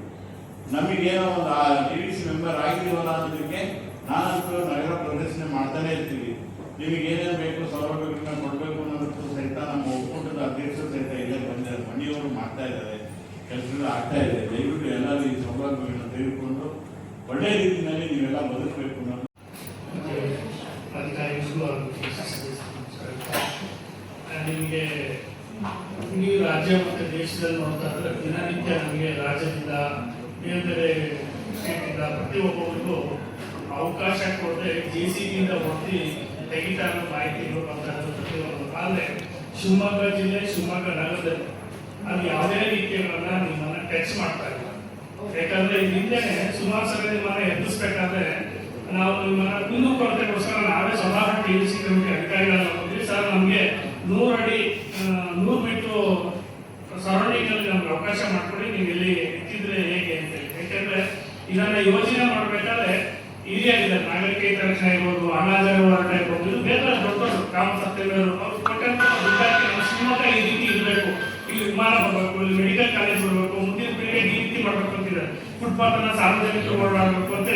ನಮಗೇನೋ ಒಂದು TVC ಮೆಂಬರ್ ಆಗಿದ್ದೀವಲ್ಲ ಅನ್ನೋದಕ್ಕೆ ನಾನಂತೂ ನಗರ ಪ್ರದರ್ಶನ ಮಾಡ್ತಾನೆ ಇರ್ತೀವಿ. ನಿಮಗೆ ಏನೇನು ಬೇಕು ಸೌಲಭ್ಯಗಳನ್ನ ಕೊಡಬೇಕು ಅನ್ನೋದಕ್ಕೂ ಸಹಿತ ನಮ್ಮ ಒಕ್ಕೂಟದ ಅಧ್ಯಕ್ಷರು ಸಹಿತ ಇಲ್ಲೇ ಬಂದಿದ್ದಾರೆ, ಮನೆಯವರು ಮಾಡ್ತಾ ಇದ್ದಾರೆ, ಕೆಲಸಗಳು ಆಗ್ತಾ ಇದೆ. ದಯವಿಟ್ಟು ಎಲ್ಲರೂ ಈ ಸೌಲಭ್ಯಗಳನ್ನ ತೆಗೆದುಕೊಂಡು ಒಳ್ಳೆ ರೀತಿಯಲ್ಲಿ ನೀವೆಲ್ಲ ಬದುಕಬೇಕು ಅನ್ನೋದು ನಿಮಗೆ ಈ ರಾಜ್ಯ ಮತ್ತು ದೇಶದಲ್ಲಿ ನೋಡ್ತಾ ಇದ್ರೆ ದಿನನಿತ್ಯ ನಮಗೆ ರಾಜ್ಯದಿಂದ ಬೇರೆ ಬೇರೆ ಸ್ಟೇಟಿಂದ ಪ್ರತಿಯೊಬ್ಬರಿಗೂ ಅವಕಾಶ ಕೊಡದೆ JCBಯಿಂದ ಹೊರತಿ ತೆಗಿತಾ ಇರೋ ಮಾಹಿತಿಗಳು ಬರ್ತಾ ಇರೋದು ಪ್ರತಿಯೊಂದು. ಆದರೆ ಶಿವಮೊಗ್ಗ ಜಿಲ್ಲೆ, ಶಿವಮೊಗ್ಗ ನಗರದಲ್ಲಿ ಅದು ಯಾವುದೇ ರೀತಿಗಳನ್ನ ನಿಮ್ಮನ್ನ ಟಚ್ ಮಾಡ್ತಾ ಇಲ್ಲ. ಯಾಕಂದ್ರೆ ಹಿಂದೆನೆ ಸುಮಾರು ಸಲ ನಿಮ್ಮನ್ನ ಎದುರಿಸ್ಬೇಕಾದ್ರೆ ನಾವು ನಿಮ್ಮನ್ನ ಕುಂದು ಕೊರತೆಗೋಸ್ಕರ ನಾವೇ ಸ್ವತಃ TVC ಕಮಿಟಿ ಅಧಿಕಾರಿಗಳನ್ನ ಹೋಗಿ, ಸರ್ ನಮಗೆ 100 ಅಡಿ 100 ಮೀಟರ್ ಸರೌಂಡಿಂಗ್ ಅಲ್ಲಿ ನಮ್ಗೆ ಅವಕಾಶ ಮಾಡ್ಕೊಡಿ, ನೀವು ಇಲ್ಲಿ ಇಟ್ಟಿದ್ರೆ ಹೇಗೆ ಅಂತ ಹೇಳಿ. ಯಾಕಂದ್ರೆ ಇದನ್ನ ಯೋಜನೆ ಮಾಡ್ಬೇಕಾದ್ರೆ ಹಿರಿಯರಿದ್ದಾರೆ, ನಾಗರಿಕ ಹಿತರಕ್ಷಣೆ ಇರ್ಬೋದು, ಅನಾಜಾರ ಹೋರಾಟ ಇರ್ಬೋದು, ಇದು ಬೇರೆ ದೊಡ್ಡ ಗ್ರಾಮ ಸತ್ಯವೇರು ಅವ್ರು ಕೊಟ್ಟಂತ ದುಡ್ಡಾಕಿ ನಮ್ಮ ಶಿವಮೊಗ್ಗ ಈ ರೀತಿ ಇರಬೇಕು, ಇಲ್ಲಿ ವಿಮಾನ ಬರಬೇಕು, ಇಲ್ಲಿ ಮೆಡಿಕಲ್ ಕಾಲೇಜ್ ಬರಬೇಕು, ಮುಂದಿನ ಪೀಳಿಗೆ ಈ ರೀತಿ ಮಾಡ್ಬೇಕು ಅಂತಿದ್ದಾರೆ. ಫುಟ್ಪಾತ್ ಅನ್ನ ಸಾರ್ವಜನಿಕರು ಓಡಾಡಬೇಕು ಅಂತ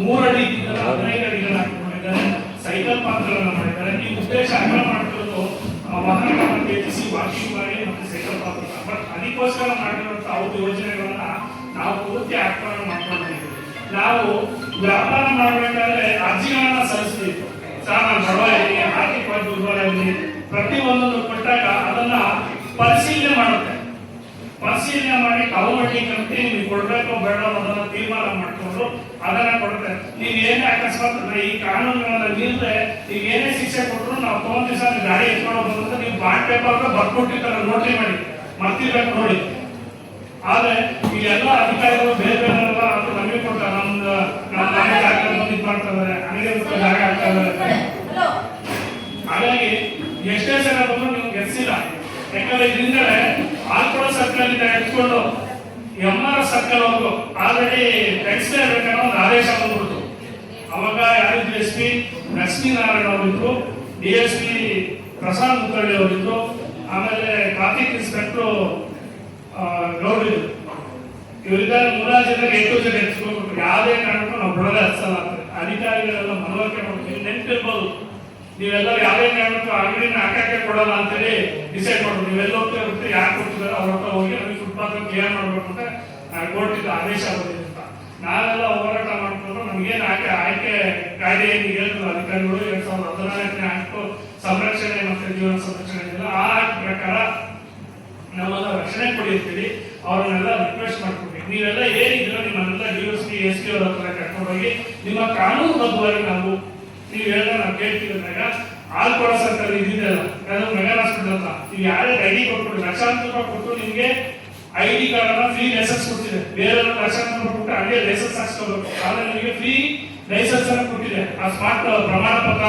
3 ಅಡಿ 15 ಅಡಿಗಳ ಹಾಕಿಕೊಂಡಿದ್ದಾರೆ. ಸೈಕಲ್ ಪಾತ್ರಗಳನ್ನ ಮಾಡಿದ್ದಾರೆ. ಈ ಉದ್ದೇಶ ಅರ್ಥ ಮಾಡ್ಕೊಳ್ಳೋದು ವಾಹನಗಳನ್ನು ಹೆಚ್ಚಿಸಿ ವಾಕಿಂಗ್ ಮಾಡಿ ಮತ್ತೆ ಸೈಕಲ್ ಪಾತ್ರ. ಬಟ್ ಅದಕ್ಕೋಸ್ಕರ ಮಾಡಿರುವಂತಹ ಅವ್ರ ಯೋಜನೆಗಳನ್ನ ನಾವು ಪೂರ್ತಿ ಆಕ್ರಮಣ ಮಾಡ್ಕೊಂಡಿದ್ದೀವಿ. ನಾವು ವ್ಯಾಪಾರ ಮಾಡಬೇಕಾದ್ರೆ ಅರ್ಜಿಗಳನ್ನ ಸಲ್ಲಿಸ್ತೀವಿ. ಸರ್ ನಾನು ಬಡವ ಇದ್ದೀನಿ, ಆರ್ಥಿಕವಾಗಿ ದುರ್ಬಲ ಇದ್ದೀನಿ, ಪ್ರತಿ ಒಂದೊಂದು ಕೊಟ್ಟಾಗ ಅದನ್ನ ಪರಿಶೀಲನೆ ಮಾಡುತ್ತೆ. ಪರಿಶೀಲನೆ ಮಾಡಿ ಗವರ್ಮೆಂಟ್ ಕಂಪನಿ ನೀವು ಕೊಡ್ಬೇಕು ಬೇಡ ಅನ್ನೋದನ್ನ ತೀರ್ಮಾನ ಮಾಡ್ಕೊಂಡು ಅದನ್ನ ಕೊಡುತ್ತೆ. ನೀವು ಏನೇ ಅಕಸ್ಮಾತ್ ಈ ಕಾನೂನುಗಳನ್ನ ಮೀರಿದ್ರೆ ನೀವು ಏನೇ ಶಿಕ್ಷೆ ಕೊಟ್ಟರು ನಾವು ತೊಗೊಂಡ್ ದಿವಸ ಗಾಡಿ ಎತ್ಕೊಂಡು ಬಂದ್ರೆ ನೀವು ಬಾಂಡ್ ಪೇಪರ್ ಬರ್ಕೊಟ್ಟಿರ್ತಾರೆ, ನೋಟ್ರಿ ಮಾಡಿ ಮರ್ತಿರ್ಬೇಕು ನೋಡಿ. ಆದ್ರೆ ಇಲ್ಲೆಲ್ಲ ಅಧಿಕಾರಿಗಳು ಬೇರೆ ಬೇರೆ ಅದು ನಮಗೆ ಕೊಡ್ತಾರೆ, ನಮ್ದು ನಮ್ಮ ಮನೆ ಜಾಗ ಇದು ಮಾಡ್ತಾರೆ, ಅಂಗಡಿ ಜಾಗ ಆಗ್ತಾ ಇದ್ದಾರೆ. ಹಾಗಾಗಿ ಎಷ್ಟೇ ಸಲ ಬಂದ್ರು ನೀವು ಗೆಲ್ಸಿಲ್ಲ. ಯಾಕಂದ್ರೆ ಇದರಿಂದಲೇ ಆಲ್ಕೋಳ ಸರ್ಕಲ್ ಇಂದ ಎತ್ಕೊಂಡು MR ಸರ್ಕಲ್ ಅವರು ಆಲ್ರೆಡಿ ನಡೆಸಲೇ ಇರ್ಬೇಕನ್ನೋ ಒಂದು ಆದೇಶ ಬಂದ್ಬಿಡ್ತು. ಅವಾಗ ಯಾರಿದ್ರು SP ಲಕ್ಷ್ಮೀನಾರಾಯಣ ಅವರಿದ್ರು, DSP ಪ್ರಸಾದ್ ಮುಖರ್ಜಿ ಅವರಿದ್ರು, ಆಮೇಲೆ ಟ್ರಾಫಿಕ್ ಇನ್ಸ್ಪೆಕ್ಟರ್ ಗೌರಿದ್ರು. ಇವರಿಂದ ಮುರಾಜಿಂದ ಎತ್ಕೊಳ್ಬೇಕು. ಯಾವುದೇ ಕಾರಣಕ್ಕೂ ನಾವು ಬಿಡೋದೇ ಹಚ್ಚಲ್ಲ ಅಂತ ಅಧಿಕಾರಿಗಳೆಲ್ಲ ಮನವರಿಕೆ ಮಾಡ್ತೀವಿ. ನೆನಪಿರ್ಬೋದು, ನೀವೆಲ್ಲರೂ ಯಾವುದೇ ಕಾರಣಕ್ಕೂ ಅಂಗಡಿನ ಹಾಕಕ್ಕೆ ಕೊಡಲ್ಲ ಅಂತೇಳಿ ಡಿಸೈಡ್ ಮಾಡೋದು. ನೀವೆಲ್ಲ ಹೋಗ್ತಾ ಯಾರು ಕೊಡ್ತಿದ್ದಾರೆ ಅವ್ರ ಹತ್ರ ಹೋಗಿ ನಮಗೆ ಫುಟ್ಪಾತ್ ಕ್ಲಿಯರ್ ಮಾಡ್ಬೇಕು ಅಂತ ಕೋರ್ಟಿಂದ ಆದೇಶ ಬಂದಿದೆ ಅಂತ ನಾವೆಲ್ಲ ಹೋರಾಟ ಮಾಡ್ಕೊಂಡು ನಮಗೇನು ಆಯ್ಕೆ ಕಾಯ್ದೆ ಏನು ಹೇಳ್ತದೆ ಅಧಿಕಾರಿಗಳು 2014ನೇ ಆಕ್ಟ್ ಸಂರಕ್ಷಣೆ ಮತ್ತೆ ಜೀವನ ಸಂರಕ್ಷಣೆ ಇದೆಯಲ್ಲ ಆ ಆಕ್ಟ್ ಪ್ರಕಾರ ನಮ್ಮೆಲ್ಲ ರಕ್ಷಣೆ ಕೊಡಿರ್ತೀವಿ. ಅವ್ರನ್ನೆಲ್ಲ ರಿಕ್ವೆಸ್ಟ್ ಮಾಡ್ಕೊಡ್ತೀವಿ, ನೀವೆಲ್ಲ ಏನಿದ್ರು ನಿಮ್ಮನ್ನೆಲ್ಲ DSP SP ಅವ್ರ ಹತ್ರ ಕರ್ಕೊಂಡೋಗಿ ನಿಮ್ಮ ಕಾನೂನುಬದ್ಧವಾಗಿ ನಾವು ನೀವು ಹೇಳಿದ್ರೆ ನಾವು ಕೇಳ್ತೀವಿ ಅಂದಾಗ ಆಲ್ಕೋಳ ಸರ್ಕಲ್ ಇದ್ದಿದ್ದಲ್ಲ, ಅದು ಮೆಗನ್ ಹಾಸ್ಪಿಟಲ್ ಅಂತ ನೀವು ಯಾರೇ ID ಕೊಟ್ಬಿಟ್ಟು ಲಕ್ಷಾಂತರ ರೂಪಾಯಿ ಕೊಟ್ಟು ನಿಮಗೆ ID ಕಾರ್ಡ್ ಫ್ರೀ ಲೈಸೆನ್ಸ್ ಕೊಡ್ತಿದೆ. ಬೇರೆ ಲಕ್ಷಾಂತರ ರೂಪಾಯಿ ಕೊಟ್ಟು ಅದೇ ಲೈಸೆನ್ಸ್ ಹಾಕ್ಸ್ಕೋಬೇಕು. ಆದ್ರೆ ನಿಮಗೆ ಫ್ರೀ ಲೈಸೆನ್ಸ್ ಅನ್ನು ಕೊಟ್ಟಿದೆ, ಆ ಸ್ಮಾರ್ಟ್ ಪ್ರಮಾಣ ಪತ್ರ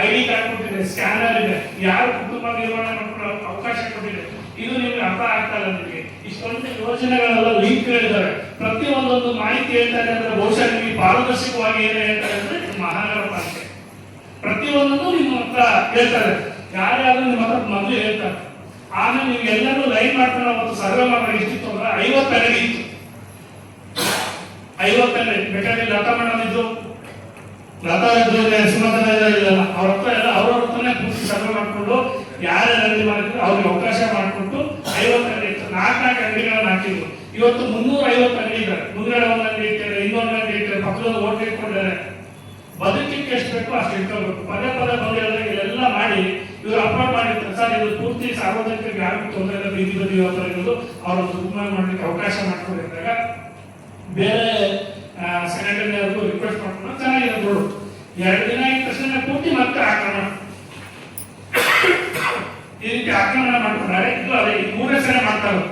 ID ಕಾರ್ಡ್ ಕೊಟ್ಟಿದೆ, ಸ್ಕ್ಯಾನರ್ ಇದೆ, ಯಾರು ಕುಟುಂಬ ನಿರ್ವಹಣೆ ಮಾಡ್ಕೊಳ್ಳೋ ಅವಕಾಶ ಕೊಟ್ಟಿದೆ. ಇದು ನಿಮ್ಗೆ ಅರ್ಥ ಆಗ್ತಾ ಇಲ್ಲ. ನಿಮಗೆ ಇಷ್ಟೊಂದು ಯೋಜನೆಗಳೆಲ್ಲ ಲಿಂಕ್ ಹೇಳಿದ್ದಾರೆ, ಪ್ರತಿಯೊಂದೊಂದು ಮಾಹಿತಿ ಹೇಳ್ತಾರೆ ಅಂದ್ರೆ ಬಹುಶಃ ನಿಮಗೆ ಪಾರದರ್ಶಕವಾಗಿ ಏನು ಹೇಳ್ತಾರೆ ಅಂದ್ರೆ ಮಹಾನಗರ ಪಾಲಿಕೆ ಪ್ರತಿಯೊಂದನ್ನು ನಿಮ್ಮ ಹತ್ರ ಹೇಳ್ತಾರೆ. ಯಾರ್ಯಾರು ನಿಮ್ಮ ಹತ್ರ ಮೊದಲು ಹೇಳ್ತಾರೆ, ಆಮೇಲೆ ನೀವು ಎಲ್ಲರೂ ಲೈನ್ ಮಾಡ್ಕೊಂಡು ಅವತ್ತು ಸರ್ವೆ ಮಾಡೋದು ಎಷ್ಟಿತ್ತು ಅಂದ್ರೆ 50 ಅಂಗಡಿ ಇತ್ತು. 50 ಅಂಗಡಿ ಬೇಕಾದ್ರೆ ಲತಾ ಮೇಡಮ್ ಇದ್ದು, ಲತಾ ಇದ್ದು, ಸುಮಂತ ಇದ್ದಲ್ಲ, ಅವ್ರ ಹತ್ರ ಎಲ್ಲ ಅವ್ರ ಹತ್ರನೇ ಪೂರ್ತಿ ಸರ್ವೆ ಮಾಡ್ಕೊಂಡು ಯಾರ್ಯಾರು ಅಂಗಡಿ ಮಾಡಿದ್ರು ಅವ್ರಿಗೆ ಅವಕಾಶ ಮಾಡಿಕೊಟ್ಟು 50 ಅಂಗಡಿ ಇತ್ತು. 4 ಅಂಗಡಿಗಳನ್ನ ಹಾಕಿದ್ರು. ಇವತ್ತು 350 ಅಂಗಡಿ ಇದ್ದಾರೆ. ಮುಂದ್ಗಡೆ ಒಂದು ಅಂಗಡಿ ಇಟ್ಟಿದ್ದಾರೆ, ಇನ್ನೊಂದು ಅಂಗಡಿ ಇಟ್ಟಿದ್ದಾರೆ, ಪಕ್ಕದಲ್ಲಿ ಓಟ್ ಇಟ್ಕೊಂಡಿದ್ದಾರೆ. ಬದುಕಿಗೆ ಎಷ್ಟು ಬೇಕೋ ಅಷ್ಟು ಇಟ್ಕೋಬೇಕು. ಪದೇ ಪದೇ ಬಂದು ಹೇಳಿದಾಗ ಇಲ್ಲೆಲ್ಲ ಮಾಡಿ ಇವರು ಅಪ್ಲೋಡ್ ಮಾಡಿರ್ತಾರೆ. ಸರ್ ಇದು ಪೂರ್ತಿ ಸಾರ್ವಜನಿಕರಿಗೆ ಯಾರಿಗೂ ತೊಂದರೆ ಇಲ್ಲ, ಬೀದಿ ಬದಿ ವ್ಯಾಪಾರ ಇರೋದು ಅವರನ್ನು ದುರ್ಮಯ ಮಾಡಲಿಕ್ಕೆ ಅವಕಾಶ ಮಾಡ್ಕೊಂಡಿದ್ದಾಗ ಬೇರೆ ಸೆಕ್ರೆಟರಿಯವ್ರಿಗೂ ರಿಕ್ವೆಸ್ಟ್ ಮಾಡ್ಕೊಂಡು ಚೆನ್ನಾಗಿದೆ ನೋಡು. 2 ದಿನ ಆಗಿದ ತಕ್ಷಣ ಪೂರ್ತಿ ಮತ್ತೆ ಆಕ್ರಮಣ, ಈ ರೀತಿ ಆಕ್ರಮಣ ಮಾಡ್ಕೊಂಡ್ರೆ ಇದು ಅದೇ 3ನೇ ಸಲ ಮಾಡ್ತಾರೆ.